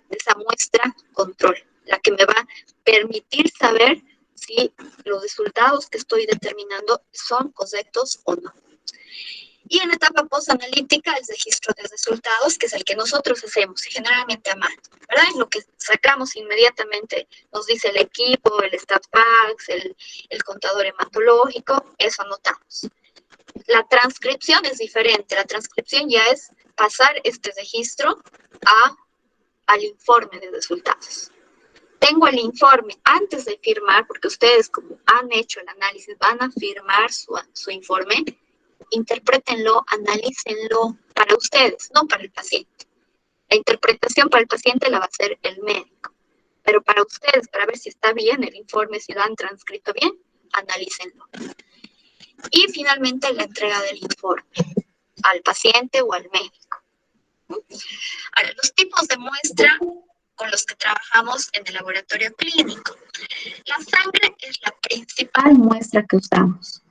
de esa muestra control, la que me va a permitir saber si los resultados que estoy determinando son correctos o no. Y en la etapa postanalítica, el registro de resultados, que es el que nosotros hacemos, y generalmente a mano, ¿verdad? Es lo que sacamos inmediatamente, nos dice el equipo, el StatPax, el contador hematológico, eso anotamos. La transcripción es diferente, la transcripción ya es pasar este registro al informe de resultados. Tengo el informe antes de firmar, porque ustedes como han hecho el análisis, van a firmar su informe. Interprétenlo, analícenlo para ustedes, no para el paciente. La interpretación para el paciente la va a hacer el médico, pero para ustedes, para ver si está bien el informe, si lo han transcrito bien, analícenlo. Y finalmente la entrega del informe al paciente o al médico. Ahora, los tipos de muestra con los que trabajamos en el laboratorio clínico. La sangre es la principal muestra que usamos,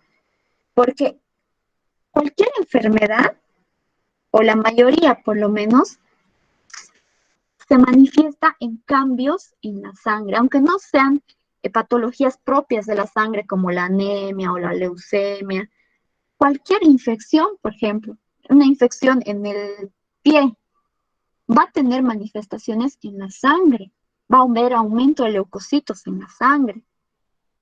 porque cualquier enfermedad, o la mayoría por lo menos, se manifiesta en cambios en la sangre, aunque no sean patologías propias de la sangre como la anemia o la leucemia. Cualquier infección, por ejemplo, una infección en el pie, va a tener manifestaciones en la sangre, va a haber aumento de leucocitos en la sangre.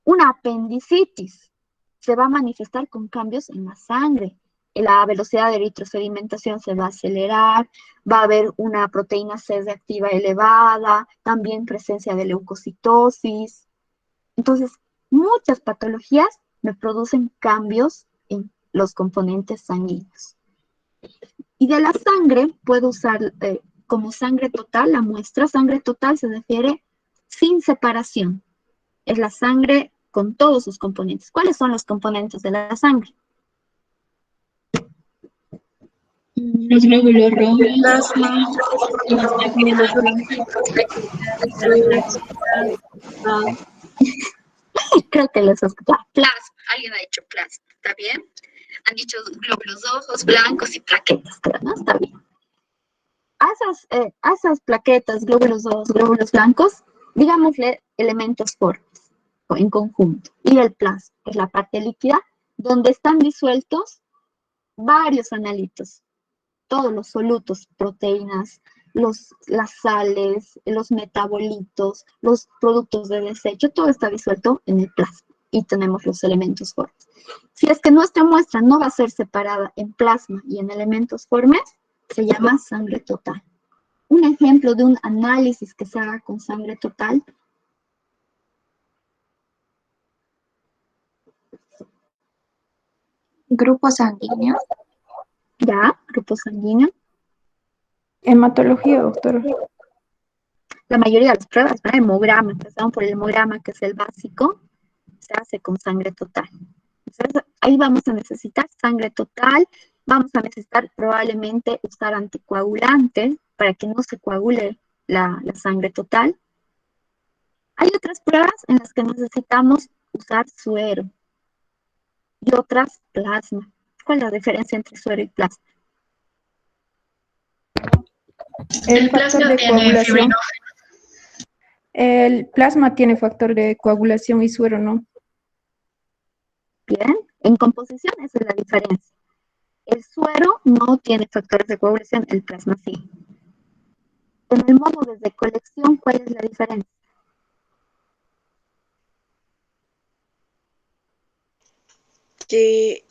Una apendicitis se va a manifestar con cambios en la sangre. La velocidad de eritrosedimentación se va a acelerar, va a haber una proteína C reactiva elevada, también presencia de leucocitosis. Entonces, muchas patologías me producen cambios en los componentes sanguíneos. Y de la sangre puedo usar como sangre total, la muestra sangre total se refiere sin separación. Es la sangre con todos sus componentes. ¿Cuáles son los componentes de la sangre? Los glóbulos rojos, Plasma, Creo que los escuchaba. Plasma. Alguien ha dicho plasma. ¿Está bien? Han dicho glóbulos rojos, blancos y plaquetas, creo, ¿no? Está bien. A esas plaquetas, glóbulos rojos, glóbulos blancos, digámosle elementos formes en conjunto. Y el plasma, que es la parte líquida, donde están disueltos varios analitos, todos los solutos, proteínas, las sales, los metabolitos, los productos de desecho, todo está disuelto en el plasma y tenemos los elementos formes. Si es que nuestra muestra no va a ser separada en plasma y en elementos formes, se llama sangre total. Un ejemplo de un análisis que se haga con sangre total. grupo sanguíneo, Ya, grupo sanguíneo. hematología, doctora. La mayoría de las pruebas, ¿no? Hemograma, empezamos por el hemograma, que es el básico, se hace con sangre total. Entonces, ahí vamos a necesitar sangre total, vamos a necesitar probablemente usar anticoagulante para que no se coagule la sangre total. Hay otras pruebas en las que necesitamos usar suero y otras plasma. ¿Cuál es la diferencia entre suero y plasma? El factor de coagulación. El plasma tiene factor de coagulación y suero no. Bien, en composición esa es la diferencia. El suero no tiene factores de coagulación, el plasma sí. En el modo de recolección, ¿cuál es la diferencia? Que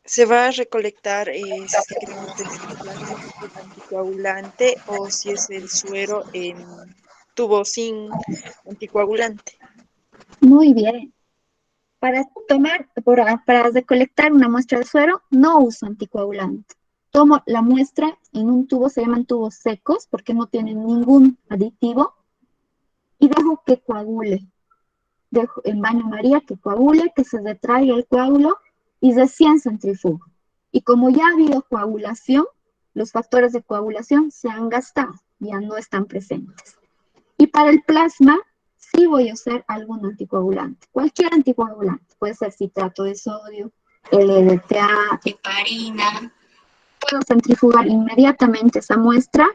se va a recolectar si es que queremos tener el plasma, si es anticoagulante o si es el suero en tubo sin anticoagulante. Muy bien. Para recolectar una muestra de suero, no uso anticoagulante. Tomo la muestra en un tubo, se llaman tubos secos, porque no tienen ningún aditivo, y dejo que coagule. Dejo en baño María que coagule, que se retraiga el coágulo, y recién centrifugo. Y como ya ha habido coagulación, los factores de coagulación se han gastado, ya no están presentes. Y para el plasma, sí voy a usar algún anticoagulante, cualquier anticoagulante, puede ser citrato de sodio, LDTA, heparina. Puedo centrifugar inmediatamente esa muestra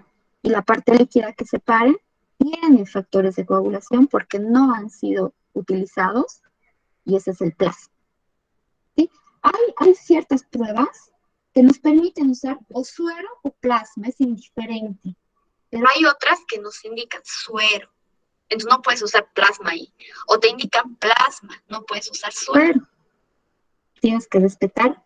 y la parte líquida que separe tiene factores de coagulación porque no han sido utilizados y ese es el plasma. ¿Sí? Hay ciertas pruebas que nos permiten usar o suero o plasma, es indiferente. Pero hay otras que nos indican suero. Entonces no puedes usar plasma ahí. O te indican plasma, no puedes usar suero. Tienes que respetar.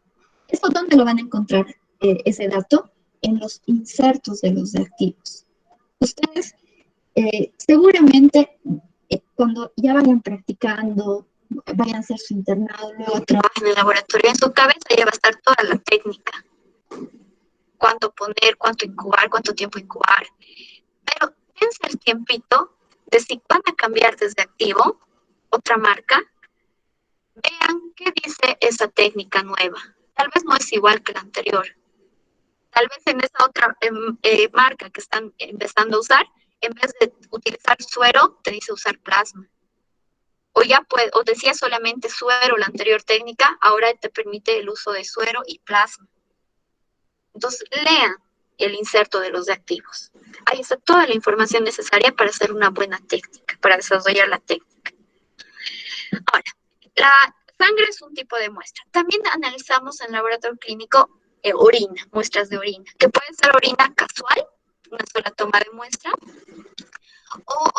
¿Eso dónde lo van a encontrar, ese dato? En los insertos de los reactivos. Ustedes seguramente cuando ya vayan practicando, vayan a hacer su internado, luego trabajen en el laboratorio, en su cabeza ya va a estar toda la técnica. Cuánto poner, cuánto incubar, cuánto tiempo incubar. Pero dense el tiempito de si van a cambiar desde activo, otra marca, vean qué dice esa técnica nueva. Tal vez no es igual que la anterior. Tal vez en esa otra marca que están empezando a usar, en vez de utilizar suero, te dice usar plasma. O decía solamente suero la anterior técnica, ahora te permite el uso de suero y plasma. Entonces, lean el inserto de los reactivos. Ahí está toda la información necesaria para hacer una buena técnica, para desarrollar la técnica. Ahora, la sangre es un tipo de muestra. También analizamos en laboratorio clínico orina, muestras de orina, que puede ser orina casual, una sola toma de muestra, o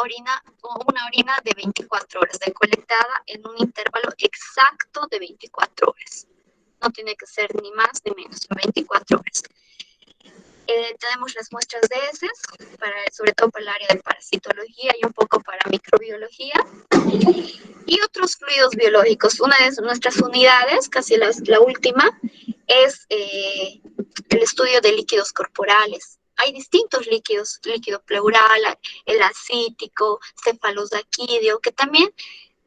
una orina de 24 horas, recolectada en un intervalo exacto de 24 horas. No tiene que ser ni más ni menos, 24 horas. Tenemos las muestras de heces, sobre todo para el área de parasitología y un poco para microbiología. Y otros fluidos biológicos. Una de nuestras unidades, casi la última, es el estudio de líquidos corporales. Hay distintos líquidos, líquido pleural, el acítico, cefalosaquídeo, que también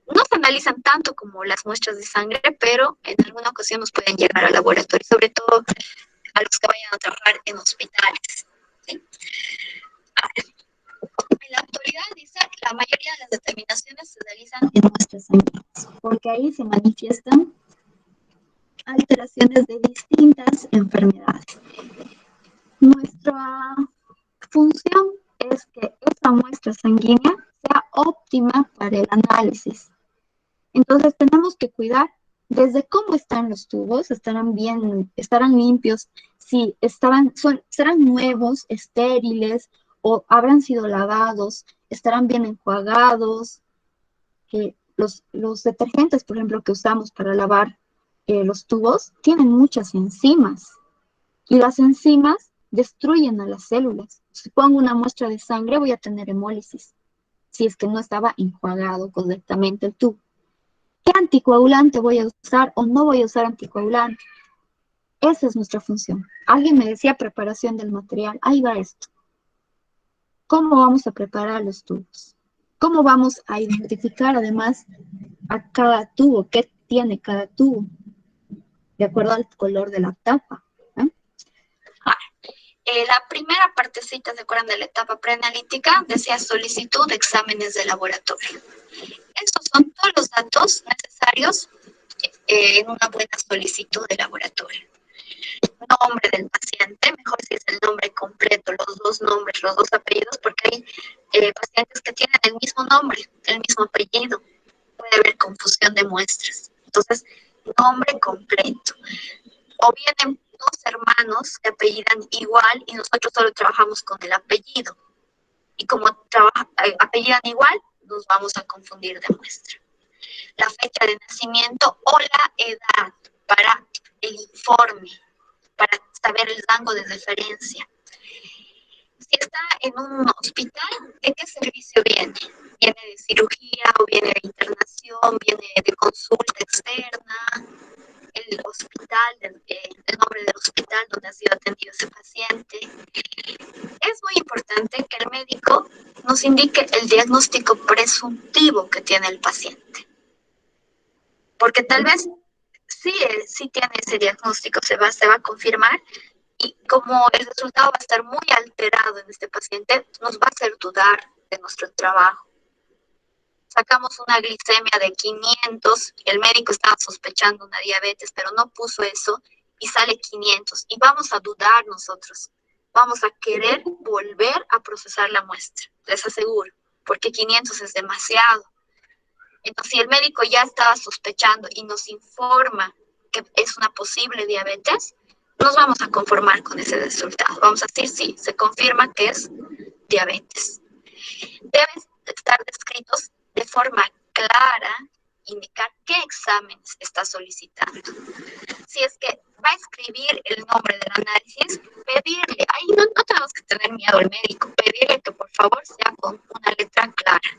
no se analizan tanto como las muestras de sangre, pero en alguna ocasión nos pueden llegar al laboratorio, sobre todo a los que vayan a trabajar en hospitales. ¿Sí? En la actualidad, dice, la mayoría de las determinaciones se realizan en muestras sanguíneas, porque ahí se manifiestan alteraciones de distintas enfermedades. Nuestra función es que esta muestra sanguínea sea óptima para el análisis. Entonces tenemos que cuidar desde cómo están los tubos, estarán bien, estarán limpios, si serán nuevos, estériles, o habrán sido lavados, estarán bien enjuagados. Los detergentes, por ejemplo, que usamos para lavar los tubos, tienen muchas enzimas, y las enzimas destruyen a las células. Si pongo una muestra de sangre, voy a tener hemólisis, si es que no estaba enjuagado correctamente el tubo. ¿Qué anticoagulante voy a usar o no voy a usar anticoagulante? Esa es nuestra función. Alguien me decía preparación del material. Ahí va esto. ¿Cómo vamos a preparar los tubos? ¿Cómo vamos a identificar además a cada tubo? ¿Qué tiene cada tubo? De acuerdo al color de la tapa. La primera partecita, ¿se acuerdan de la etapa preanalítica? Decía solicitud de exámenes de laboratorio. Esos son todos los datos necesarios en una buena solicitud de laboratorio. Nombre del paciente, mejor si es el nombre completo, los dos nombres, los dos apellidos, porque hay pacientes que tienen el mismo nombre, el mismo apellido. Puede haber confusión de muestras. Entonces, nombre completo. O vienen dos hermanos que apellidan igual y nosotros solo trabajamos con el apellido. Y como apellidan igual, nos vamos a confundir de muestra. La fecha de nacimiento o la edad para el informe, para saber el rango de referencia. si está en un hospital, ¿de qué servicio viene? ¿Viene de cirugía o viene de internación? ¿Viene de consulta externa? El hospital, el nombre del hospital donde ha sido atendido ese paciente. Es muy importante que el médico nos indique el diagnóstico presuntivo que tiene el paciente. Porque tal vez sí tiene ese diagnóstico, se va a confirmar, y como el resultado va a estar muy alterado en este paciente, nos va a hacer dudar de nuestro trabajo. Sacamos una glicemia de 500, el médico estaba sospechando una diabetes, pero no puso eso y sale 500. Y vamos a dudar nosotros. Vamos a querer volver a procesar la muestra, les aseguro, porque 500 es demasiado. Entonces, si el médico ya estaba sospechando y nos informa que es una posible diabetes, nos vamos a conformar con ese resultado. Vamos a decir, sí, se confirma que es diabetes. Deben estar descritos de forma clara, indicar qué exámenes está solicitando. Si es que va a escribir el nombre del análisis, pedirle, ahí no tenemos que tener miedo al médico, pedirle que por favor sea con una letra clara,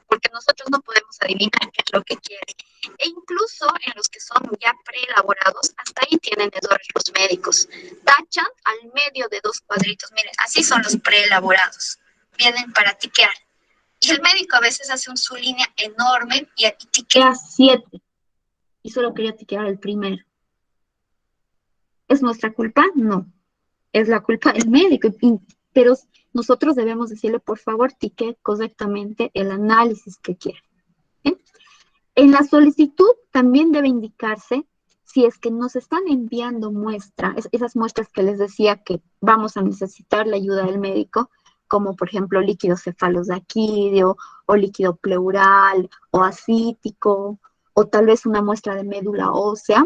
porque nosotros no podemos adivinar qué es lo que quiere. E incluso en los que son ya preelaborados, hasta ahí tienen errores los médicos. Tachan al medio de 2 cuadritos, miren, así son los preelaborados, vienen para tiquear. Y el médico a veces hace su línea enorme y tiquea 7. Y solo quería tiquear el primero. ¿Es nuestra culpa? No. Es la culpa del médico. Pero nosotros debemos decirle, por favor, tiquee correctamente el análisis que quiere. ¿Bien? En la solicitud también debe indicarse si es que nos están enviando muestras, esas muestras que les decía que vamos a necesitar la ayuda del médico, como por ejemplo líquido cefalosaquídeo, o líquido pleural, o ascítico, o tal vez una muestra de médula ósea.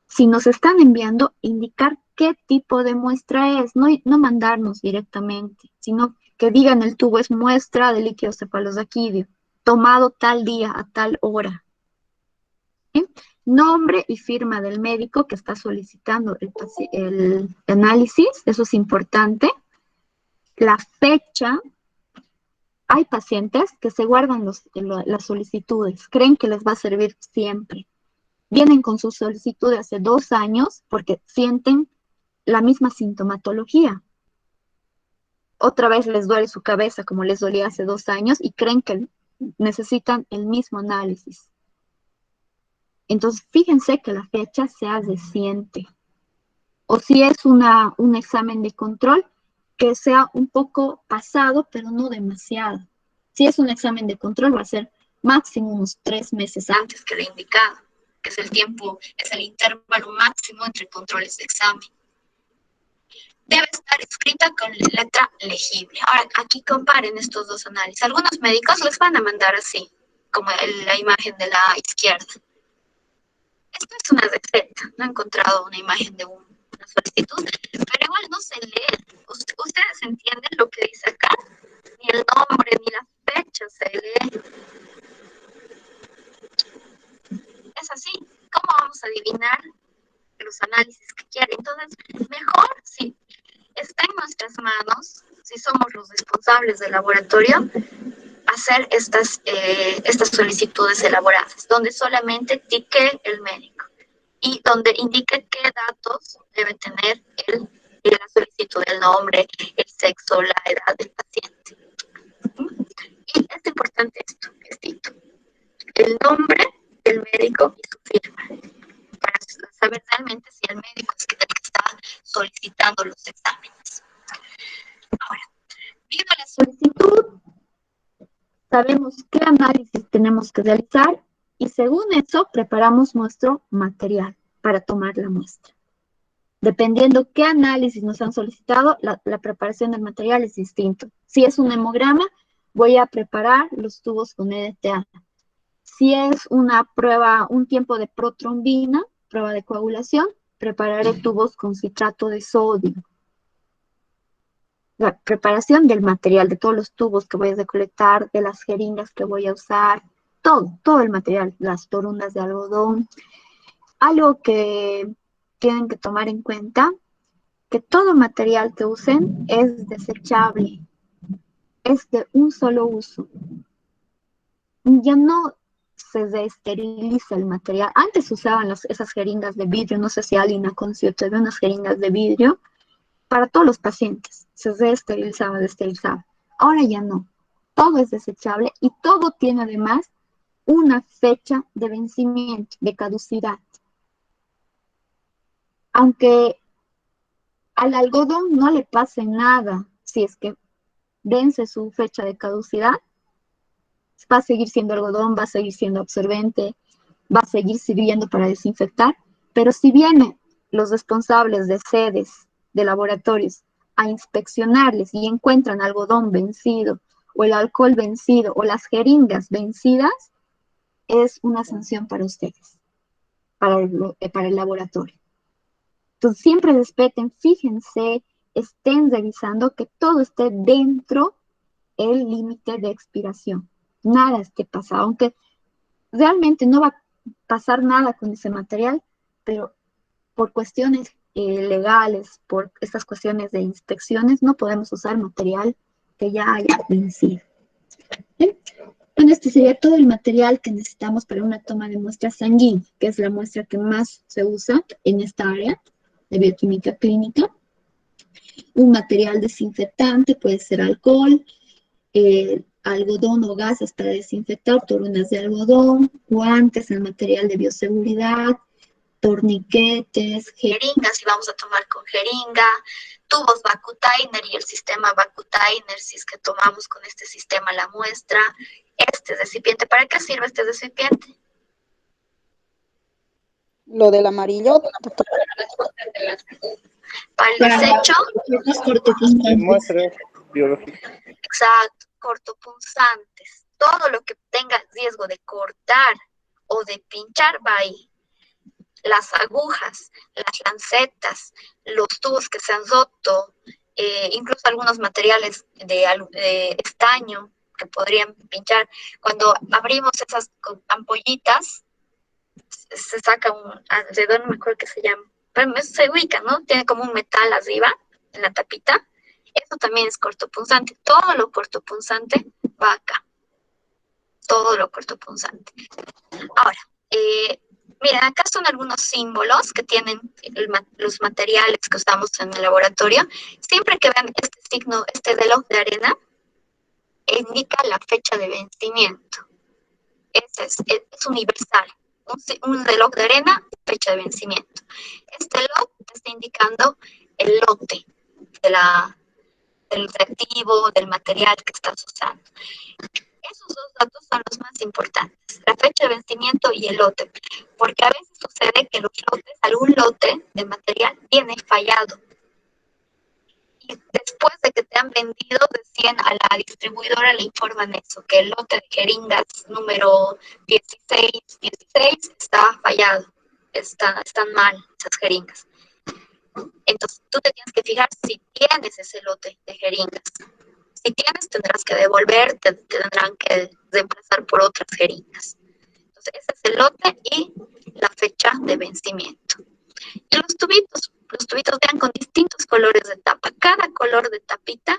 Si nos están enviando, indicar qué tipo de muestra es, no mandarnos directamente, sino que digan el tubo es muestra de líquido cefalosaquídeo, tomado tal día a tal hora. ¿Sí? Nombre y firma del médico que está solicitando el análisis, eso es importante. La fecha. Hay pacientes que se guardan las solicitudes, creen que les va a servir siempre. Vienen con su solicitud de hace 2 años porque sienten la misma sintomatología. Otra vez les duele su cabeza como les dolía hace 2 años y creen que necesitan el mismo análisis. Entonces, fíjense que la fecha sea reciente. O si es un examen de control, que sea un poco pasado, pero no demasiado. Si es un examen de control, va a ser máximo unos 3 meses antes que lo indicado, que es el tiempo, es el intervalo máximo entre controles de examen. Debe estar escrita con letra legible. Ahora, aquí comparen estos 2 análisis. Algunos médicos les van a mandar así, como la imagen de la izquierda. Esto es una receta, no he encontrado una imagen de una solicitud, pero igual no se lee. ¿Ustedes entienden lo que dice acá? Ni el nombre, ni la fecha se lee. Es así. ¿Cómo vamos a adivinar los análisis que quiere? Entonces, mejor si está en nuestras manos, si somos los responsables del laboratorio, hacer estas solicitudes elaboradas, donde solamente tique el médico y donde indique qué datos debe tener la solicitud, el nombre, el sexo, la edad del paciente. Y es importante esto, el nombre del médico y su firma, para saber realmente si el médico es el que está solicitando los exámenes. Ahora, viendo la solicitud, sabemos qué análisis tenemos que realizar y según eso preparamos nuestro material para tomar la muestra. Dependiendo qué análisis nos han solicitado, la preparación del material es distinto. Si es un hemograma, voy a preparar los tubos con EDTA. Si es una prueba, un tiempo de protrombina, prueba de coagulación, prepararé tubos con citrato de sodio. La preparación del material, de todos los tubos que voy a recolectar, de las jeringas que voy a usar, todo el material, las torundas de algodón. Algo que tienen que tomar en cuenta que todo material que usen es desechable, es de un solo uso. Ya no se esteriliza el material. Antes usaban esas jeringas de vidrio, no sé si alguien ha conocido de unas jeringas de vidrio, para todos los pacientes. Se esterilizaba, desterilizaba. Ahora ya no. Todo es desechable y todo tiene además una fecha de vencimiento, de caducidad. Aunque al algodón no le pase nada si es que vence su fecha de caducidad, va a seguir siendo algodón, va a seguir siendo absorbente, va a seguir sirviendo para desinfectar, pero si vienen los responsables de sedes, de laboratorios, a inspeccionarles y encuentran algodón vencido, o el alcohol vencido, o las jeringas vencidas, es una sanción para ustedes, para el laboratorio. Entonces, siempre respeten, fíjense, estén revisando que todo esté dentro del límite de expiración. Nada esté pasado, aunque realmente no va a pasar nada con ese material, pero por cuestiones legales, por estas cuestiones de inspecciones, no podemos usar material que ya haya vencido. ¿Bien? Bueno, este sería todo el material que necesitamos para una toma de muestra sanguínea, que es la muestra que más se usa en esta área de bioquímica clínica. Un material desinfectante, puede ser alcohol, algodón o gases para desinfectar, torunas de algodón, guantes, el material de bioseguridad, torniquetes, jeringas, si vamos a tomar con jeringa, tubos Vacutainer y el sistema Vacutainer, si es que tomamos con este sistema la muestra. Este recipiente, ¿para qué sirve este recipiente? Lo del amarillo, Para el desecho. Muestras biológicas. Exacto, cortopunzantes. Todo lo que tenga riesgo de cortar o de pinchar va ahí. Las agujas, las lancetas, los tubos que se han roto, incluso algunos materiales de estaño que podrían pinchar. Cuando abrimos esas ampollitas, se saca un alrededor, no me acuerdo qué se llama, pero se ubica, ¿no? Tiene como un metal arriba, en la tapita. Eso también es cortopunzante. Todo lo cortopunzante va acá. Todo lo cortopunzante. Ahora, miren, acá son algunos símbolos que tienen los materiales que usamos en el laboratorio. Siempre que vean este signo, este reloj de arena, indica la fecha de vencimiento. Es universal. Un reloj de arena, fecha de vencimiento. Este lot está indicando el lote del reactivo, del material que estás usando. Esos dos datos son los más importantes, la fecha de vencimiento y el lote, porque a veces sucede que algún lote de material viene fallado. Y después de que te han vendido, recién a la distribuidora le informan eso, que el lote de jeringas número 16 está fallado, están mal esas jeringas. Entonces tú te tienes que fijar si tienes ese lote de jeringas. Si tienes, tendrás que devolver, te tendrán que reemplazar por otras jeringas. Entonces ese es el lote y la fecha de vencimiento. Y los tubitos vean con distintos colores de tapa. Cada color de tapita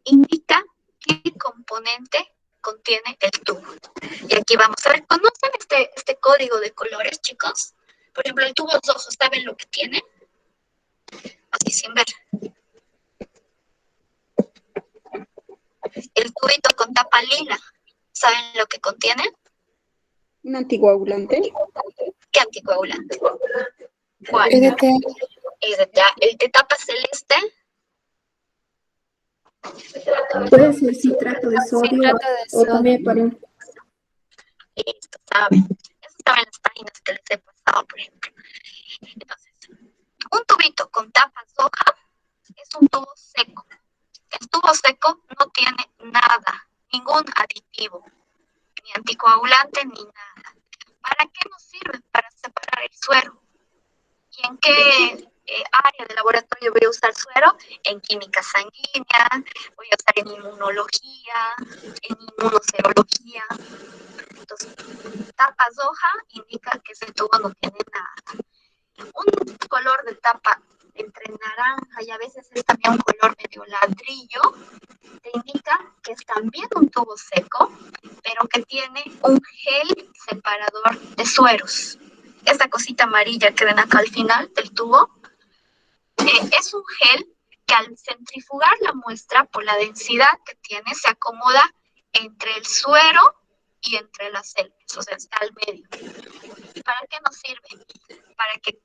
indica qué componente contiene el tubo. Y aquí vamos a ver, ¿conocen este código de colores, chicos? Por ejemplo, el tubo rojo, ¿saben lo que tiene? Así sin ver. El tubito con tapa lila, ¿saben lo que contiene? un anticoagulante. ¿Qué anticoagulante? ¿Cuál? EDTA. El de tapa celeste. Puede ser citrato de sodio o también para un... Listo, saben. Eso estaba en las páginas que les he pasado, por ejemplo. Entonces, un tubito con tapa roja es un tubo seco. El tubo seco no tiene nada, ningún aditivo, ni anticoagulante, ni nada. ¿Para qué nos sirve? Para separar el suero. ¿Y en qué área de laboratorio voy a usar suero? En química sanguínea, voy a usar en inmunología, en inmunoserología. Entonces, tapa roja indica que ese tubo no tiene nada. Un color de tapa entre naranja y a veces es también un color medio ladrillo, te indica que es también un tubo seco, pero que tiene un gel separador de sueros. Esta cosita amarilla que ven acá al final del tubo es un gel que al centrifugar la muestra por la densidad que tiene se acomoda entre el suero y entre las células, o sea, está al medio. ¿Para qué nos sirve? Para que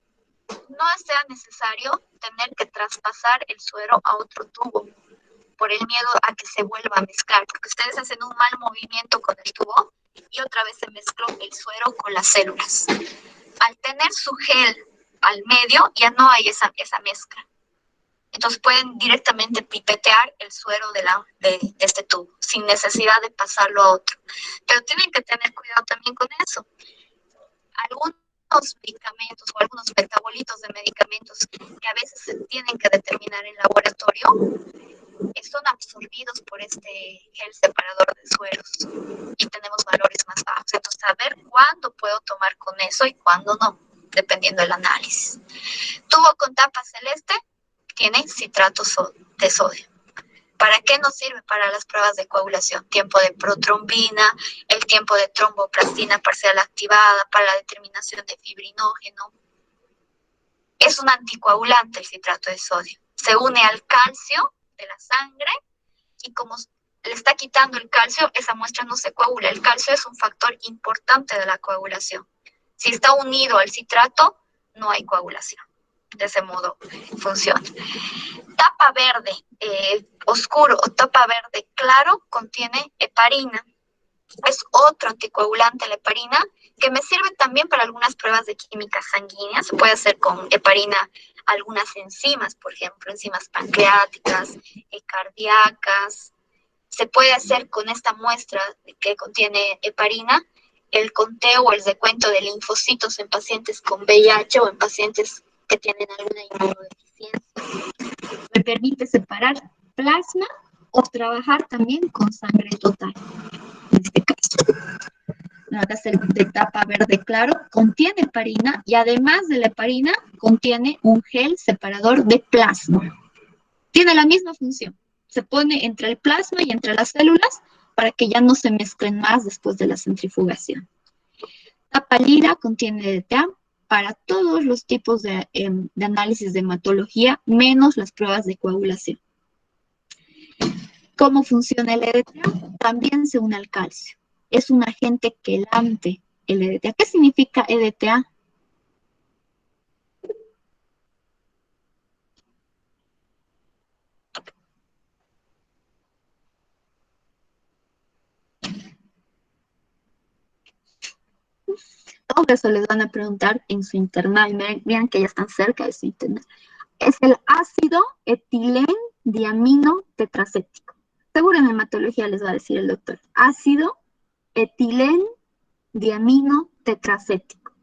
no sea necesario tener que traspasar el suero a otro tubo por el miedo a que se vuelva a mezclar, porque ustedes hacen un mal movimiento con el tubo y otra vez se mezcló el suero con las células. Al tener su gel al medio, ya no hay esa mezcla. Entonces pueden directamente pipetear el suero de este tubo, sin necesidad de pasarlo a otro. Pero tienen que tener cuidado también con eso. Algunos medicamentos o algunos metabolitos de medicamentos que a veces se tienen que determinar en laboratorio son absorbidos por este gel separador de sueros y tenemos valores más bajos. Entonces, saber cuándo puedo tomar con eso y cuándo no, dependiendo del análisis. Tubo con tapa celeste tiene citrato de sodio. ¿Para qué nos sirve? Para las pruebas de coagulación. Tiempo de protrombina, el tiempo de tromboplastina parcial activada, para la determinación de fibrinógeno. Es un anticoagulante el citrato de sodio. Se une al calcio de la sangre y como le está quitando el calcio, esa muestra no se coagula. El calcio es un factor importante de la coagulación. Si está unido al citrato, no hay coagulación. De ese modo funciona. Tapa verde oscuro o tapa verde claro contiene heparina. Es otro anticoagulante, la heparina, que me sirve también para algunas pruebas de química sanguínea. Se puede hacer con heparina algunas enzimas, por ejemplo, enzimas pancreáticas, cardíacas. Se puede hacer con esta muestra que contiene heparina el conteo o el recuento de linfocitos en pacientes con VIH o en pacientes que tienen alguna inmunodeficiencia. Me permite separar plasma o trabajar también con sangre total, en este caso. Acá es el de tapa verde claro, contiene heparina y además de la heparina contiene un gel separador de plasma. Tiene la misma función. Se pone entre el plasma y entre las células para que ya no se mezclen más después de la centrifugación. Tapa lila contiene EDTA para todos los tipos de análisis de hematología, menos las pruebas de coagulación. ¿Cómo funciona el EDTA? También se une al calcio. Es un agente quelante, el EDTA. ¿Qué significa EDTA? Todo eso les van a preguntar en su internado. Vean que ya están cerca de su internado. Es el ácido etilendiamino tetracético. Seguro en hematología les va a decir el doctor. Ácido etilendiamino tetracético.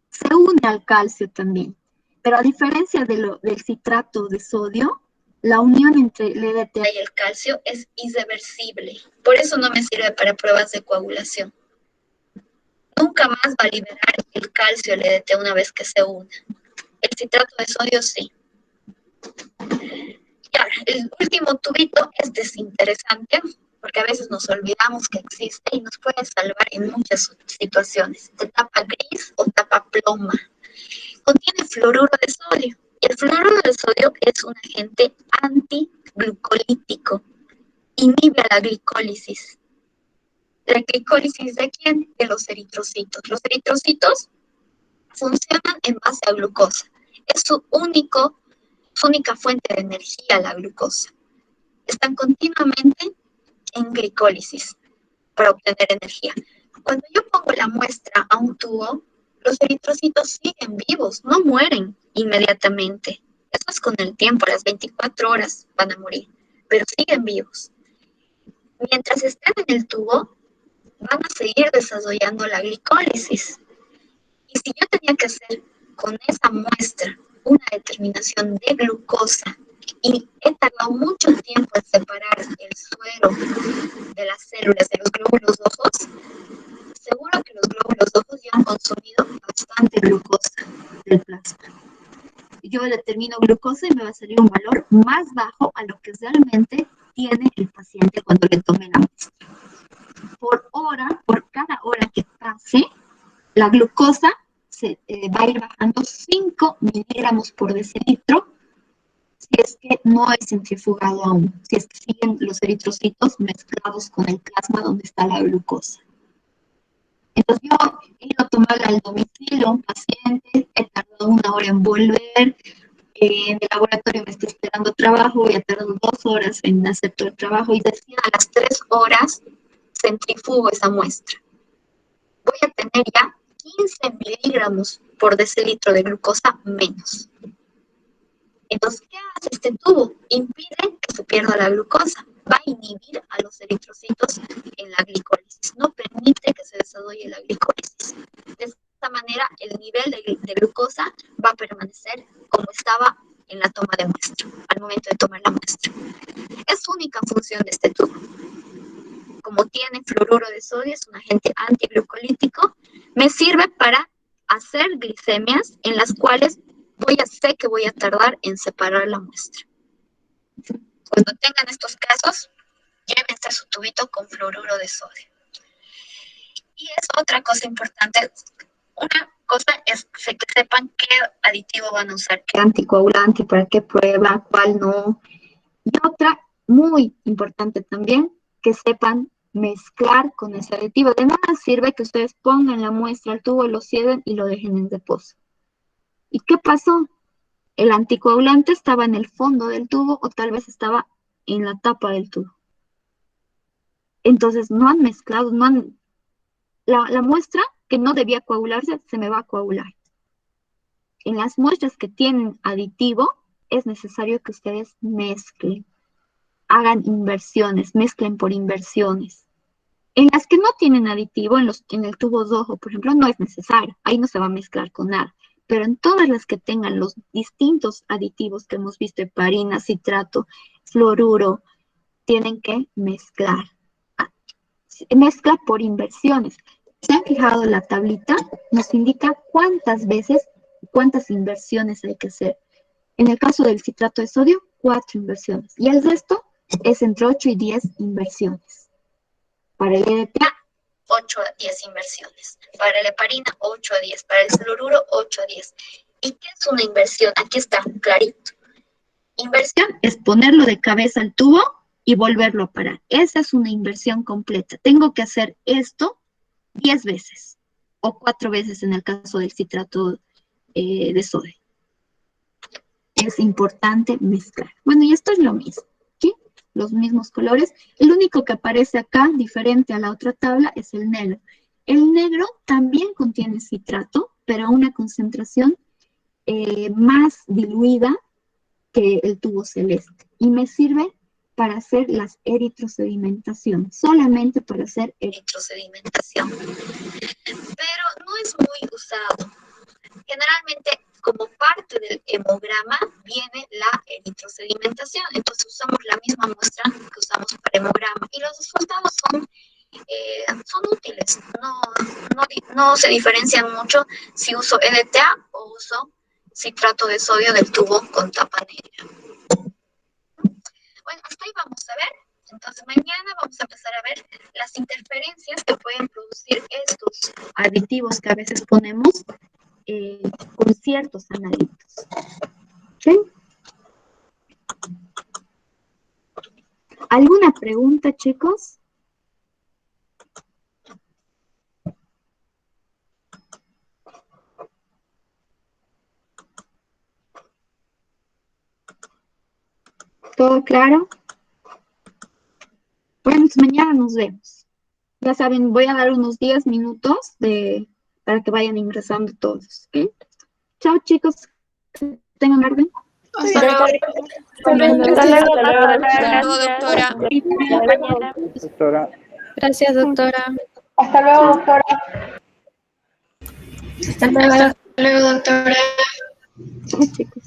Se une al calcio también. Pero a diferencia del citrato de sodio, la unión entre el EDTA y el calcio es irreversible. Por eso no me sirve para pruebas de coagulación. Nunca más va a liberar el calcio el EDTA una vez que se una. El citrato de sodio sí. Y ahora, el último tubito es desinteresante, porque a veces nos olvidamos que existe y nos puede salvar en muchas situaciones. De tapa gris o tapa ploma. Contiene fluoruro de sodio. Y el fluoruro de sodio es un agente antiglucolítico. Inhibe la glicólisis. ¿La glicólisis de quién? De los eritrocitos. Los eritrocitos funcionan en base a glucosa. Es su única fuente de energía, la glucosa. Están continuamente en glicólisis para obtener energía. Cuando yo pongo la muestra a un tubo, los eritrocitos siguen vivos, no mueren inmediatamente. Eso es con el tiempo, a las 24 horas van a morir, pero siguen vivos. Mientras estén en el tubo, van a seguir desarrollando la glicólisis. Y si yo tenía que hacer con esa muestra una determinación de glucosa y he tardado mucho tiempo en separar el suero de las células de los glóbulos rojos, seguro que los glóbulos rojos ya han consumido bastante glucosa del plasma. yo determino glucosa y me va a salir un valor más bajo a lo que realmente tiene el paciente cuando le tome la muestra. Por hora, por cada hora que pase, la glucosa se va a ir bajando 5 miligramos por decilitro si es que no es centrifugado aún, si es que siguen los eritrocitos mezclados con el plasma donde está la glucosa. Entonces yo he ido a tomar al domicilio a un paciente, he tardado 1 hora en volver, en el laboratorio me está esperando trabajo, voy a tardar 2 horas en hacer todo el trabajo y decía a las 3 horas centrifugo esa muestra. Voy a tener ya 15 miligramos por decilitro de glucosa menos. Entonces, ¿qué hace este tubo? Impide que se pierda la glucosa. Va a inhibir a los eritrocitos en la glicólisis. No permite que se desarrolle la glicólisis. De esta manera, el nivel de glucosa va a permanecer como estaba en la toma de muestra, al momento de tomar la muestra. Es única función de este tubo. Como tiene fluoruro de sodio, es un agente antiglucolítico, me sirve para hacer glicemias en las cuales sé que voy a tardar en separar la muestra. Cuando tengan estos casos, llévense su tubito con fluoruro de sodio. Y es otra cosa importante. Una cosa es que sepan qué aditivo van a usar, qué anticoagulante, para qué prueba, cuál no. Y otra, muy importante también, que sepan mezclar con ese aditivo. De nada sirve que ustedes pongan la muestra al tubo, lo cierren y lo dejen en reposo. ¿Y qué pasó? El anticoagulante estaba en el fondo del tubo o tal vez estaba en la tapa del tubo. Entonces no han mezclado, la muestra que no debía coagularse se me va a coagular. En las muestras que tienen aditivo es necesario que ustedes mezclen, hagan inversiones, mezclen por inversiones. En las que no tienen aditivo, en el tubo rojo, por ejemplo, no es necesario, ahí no se va a mezclar con nada. Pero en todas las que tengan los distintos aditivos que hemos visto, heparina, citrato, fluoruro, tienen que mezclar. Mezcla por inversiones. ¿Se han fijado en la tablita? Nos indica cuántas veces, cuántas inversiones hay que hacer. En el caso del citrato de sodio, 4 inversiones. Y el resto es entre 8 y 10 inversiones. Para el EDTA, 8 a 10 inversiones. Para la heparina, 8 a 10. Para el fluoruro, 8 a 10. ¿Y qué es una inversión? Aquí está, clarito. Inversión es ponerlo de cabeza al tubo y volverlo a parar. Esa es una inversión completa. Tengo que hacer esto 10 veces o 4 veces en el caso del citrato de sodio. Es importante mezclar. Bueno, y esto es lo mismo. ¿Sí? Los mismos colores. El único que aparece acá, diferente a la otra tabla, es el negro. El negro también contiene citrato, pero a una concentración más diluida que el tubo celeste. Y me sirve para hacer las eritrosedimentación, solamente para hacer eritrosedimentación. Pero no es muy usado. Generalmente, como parte del hemograma, viene la eritrosedimentación. Entonces usamos la misma muestra que usamos para hemograma. Y los resultados son útiles. No se diferencian mucho si uso EDTA o uso citrato de sodio del tubo con tapa negra. Bueno, hasta ahí vamos a ver. Entonces mañana vamos a empezar a ver las interferencias que pueden producir estos aditivos que a veces ponemos con ciertos analíticos. ¿Sí? ¿Alguna pregunta, chicos? ¿Todo claro? Bueno, pues mañana nos vemos. Ya saben, voy a dar unos 10 minutos para que vayan ingresando todos. ¿Okay? Chao, chicos. Que tengan orden. Hasta luego. Hasta luego, doctora. Doctora. Gracias, doctora. Hasta luego, doctora. Hasta luego, doctora. Chao, chicos.